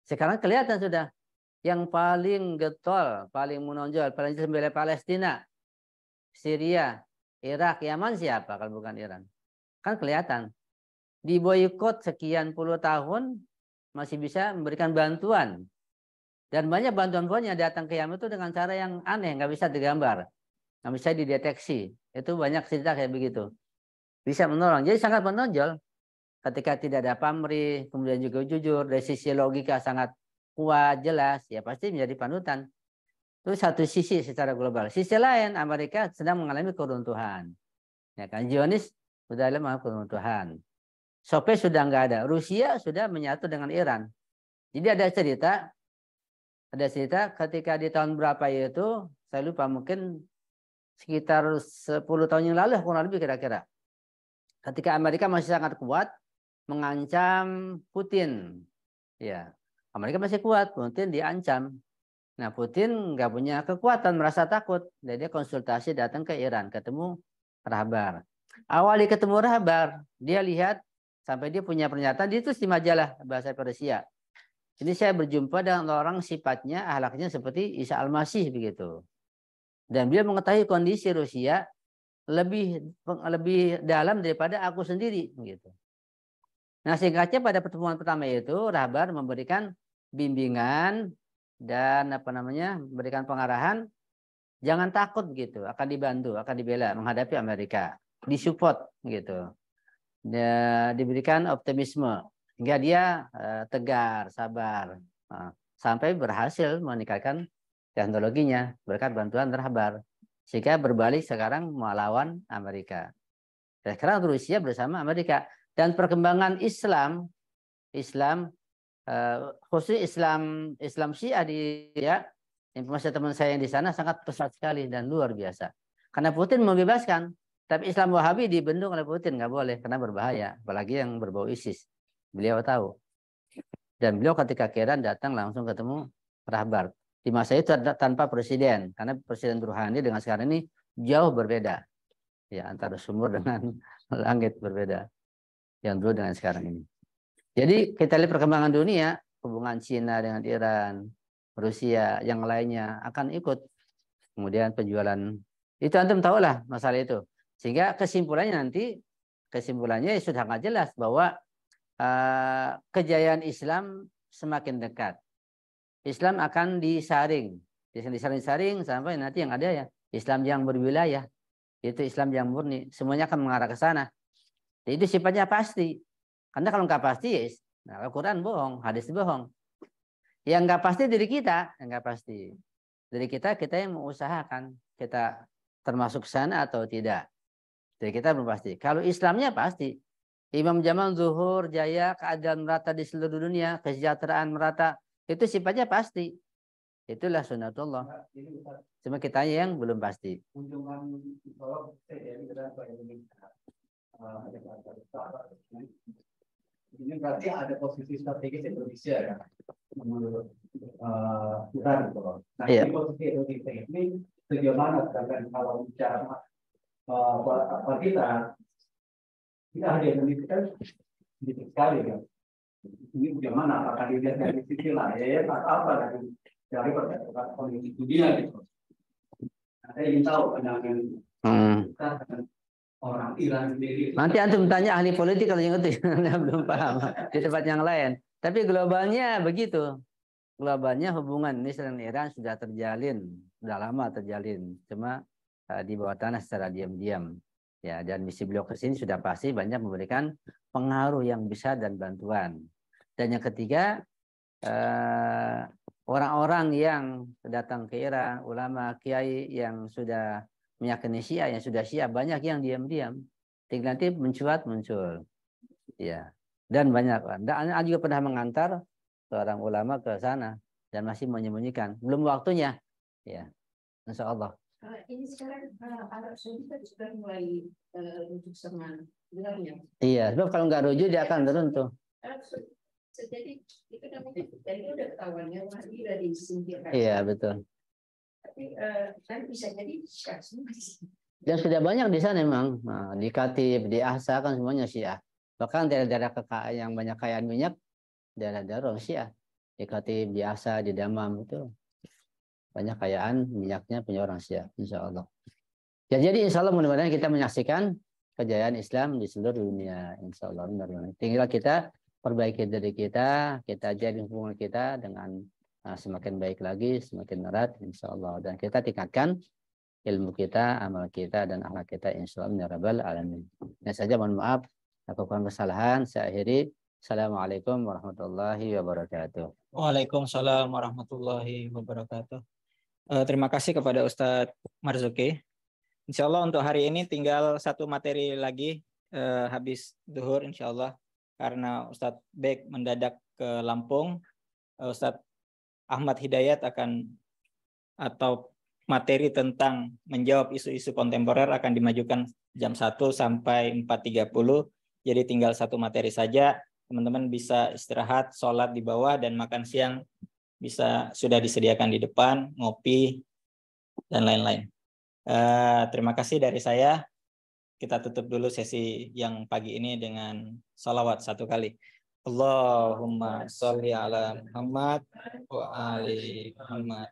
Speaker 1: Sekarang kelihatan sudah yang paling getol, paling menonjol, paling membela Palestina, Syria, Irak, Yaman siapa kalau bukan Iran? Kan kelihatan. Diboikot sekian puluh tahun masih bisa memberikan bantuan. Dan banyak bantuan yang datang ke Yaman itu dengan cara yang aneh, nggak bisa digambar, nggak bisa dideteksi. Itu banyak cerita kayak begitu. Bisa menolong. Jadi sangat menonjol. Ketika tidak ada pamrih, kemudian juga jujur, dari sisi logika sangat kuat, jelas, ya pasti menjadi panutan. Itu satu sisi secara global. Sisi lain, Amerika sedang mengalami keruntuhan. Ya kan, Zionis sudah mengalami keruntuhan. Soviet sudah nggak ada. Rusia sudah menyatu dengan Iran. Jadi ada cerita ketika di tahun berapa itu, saya lupa, mungkin sekitar 10 tahun yang lalu, kurang lebih kira-kira. Ketika Amerika masih sangat kuat, mengancam Putin. Ya, Amerika masih kuat, Putin diancam. Nah, Putin nggak punya kekuatan, merasa takut. Jadi dia konsultasi datang ke Iran, ketemu Rahbar. Awal ketemu Rahbar, dia lihat sampai dia punya pernyataan, dia tulis di majalah bahasa Persia. Ini saya berjumpa dengan orang sifatnya, akhlaknya seperti Isa Al-Masih begitu. Dan dia mengetahui kondisi Rusia lebih dalam daripada aku sendiri begitu. Nah, singkatnya pada pertemuan pertama itu Rahbar memberikan bimbingan dan memberikan pengarahan, jangan takut gitu, akan dibantu, akan dibela menghadapi Amerika, disupport gitu. Diberikan optimisme hingga dia tegar, sabar, sampai berhasil meningkatkan teknologinya berkat bantuan Rahbar, sehingga berbalik sekarang melawan Amerika. Dan sekarang Rusia bersama Amerika. Dan perkembangan Islam khusus Islam Syiah informasi teman saya yang di sana sangat pesat sekali dan luar biasa. Karena Putin membebaskan, tapi Islam Wahabi dibendung oleh Putin, nggak boleh karena berbahaya, apalagi yang berbau ISIS. Beliau tahu. Dan beliau ketika ke Iran datang langsung ketemu Rahbar. Di masa itu tanpa presiden, karena Presiden Rouhani dengan sekarang ini jauh berbeda. Ya, antara sumur dengan langit berbeda. Yang dulu dengan sekarang ini. Jadi kita lihat perkembangan dunia, hubungan Cina dengan Iran, Rusia, yang lainnya akan ikut. Kemudian penjualan itu antum tahu lah masalah itu. Sehingga kesimpulannya sudah sangat jelas bahwa kejayaan Islam semakin dekat. Islam akan disaring sampai nanti yang ada ya Islam yang berwilayah, itu Islam yang murni, semuanya akan mengarah ke sana. Jadi itu sifatnya pasti. Karena kalau nggak pasti, nah, Al-Quran bohong, hadis bohong. Yang nggak pasti diri kita, yang nggak pasti. Dari kita yang mengusahakan kita termasuk sana atau tidak. Dari kita belum pasti. Kalau Islamnya pasti. Imam zaman zuhur, jaya, keadaan merata di seluruh dunia, kesejahteraan merata, itu sifatnya pasti. Itulah sunnatullah. Cuma kita yang belum pasti.
Speaker 5: Ini berarti ada posisi strategis Indonesia ya, menurut kita gitu. Nah, ini posisi Indonesia ini bagaimana kalau bicara kita hanya Indonesia kan sedikit sekali ya. Ini bagaimana? Apakah dilihat dari sisi lain atau apa dari perkembangan politik dunia gitu? Saya ingin tahu pandangan kita dengan orang Iran sendiri.
Speaker 1: Nanti antum tanya ahli politik kalau yang itu belum paham di tempat yang lain. Tapi globalnya begitu. Globalnya hubungan Israel dan Iran sudah terjalin, sudah lama terjalin. Cuma di bawah tanah secara diam-diam. Ya, dan misi beliau ke sini sudah pasti banyak memberikan pengaruh yang besar dan bantuan. Dan yang ketiga, orang-orang yang datang ke Iran, ulama, kiai yang sudah meyakini Syiah, yang sudah Syiah, banyak yang diam-diam. Tinggal nanti muncul. Ya. Dan banyak. Dan juga pernah mengantar seorang ulama ke sana dan masih menyembunyikan. Belum waktunya. Ya. Insya Allah.
Speaker 2: Ini sekarang Arab Saudi juga mulai rujuk sama gelarnya.
Speaker 1: Iya, sebab kalau nggak rujuk dia akan teruntuh.
Speaker 2: Jadi itu namanya dari itu udah ketahuannya lagi dari disingkirkan.
Speaker 1: Iya, betul.
Speaker 2: Tapi kan bisa jadi Syiah semua.
Speaker 1: Dan sudah banyak di sana memang. Nah, di Katib, di Ahsa kan semuanya Syiah. Bahkan daerah-daerah yang banyak kekayaan minyak, daerah-daerah orang Syiah. Di Katib, di Ahsa, di Damam itu banyak kekayaan minyaknya punya orang Syiah, insya Allah. Ya, jadi insya Allah mudah-mudahan kita menyaksikan kejayaan Islam di seluruh dunia, insya Allah. Tinggal kita perbaiki diri kita jadi hubungan kita dengan semakin baik lagi, semakin erat, insya Allah. Dan kita tingkatkan ilmu kita, amal kita, dan akhlak kita, insya Allah. Ya Rabbal Alamin. Ini saja, mohon maaf, aku kurang kesalahan. Saya akhiri. Assalamualaikum warahmatullahi wabarakatuh.
Speaker 6: Waalaikumsalam warahmatullahi wabarakatuh. Terima kasih kepada Ustadz Marzuki. Insya Allah untuk hari ini tinggal satu materi lagi habis zuhur insya Allah. Karena Ustadz Bek mendadak ke Lampung, Ustadz Ahmad Hidayat atau materi tentang menjawab isu-isu kontemporer akan dimajukan jam 1 sampai 4.30. Jadi tinggal satu materi saja. Teman-teman bisa istirahat, sholat di bawah, dan makan siang sudah disediakan di depan, ngopi, dan lain-lain. Terima kasih dari saya. Kita tutup dulu sesi yang pagi ini dengan salawat satu kali. Allahumma sholli ala Muhammad wa ali Muhammad.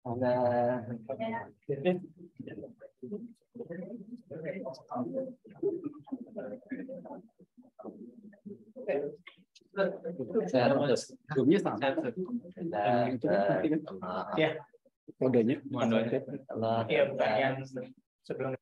Speaker 5: Kodenya.
Speaker 6: Iya, bukan yang sebelum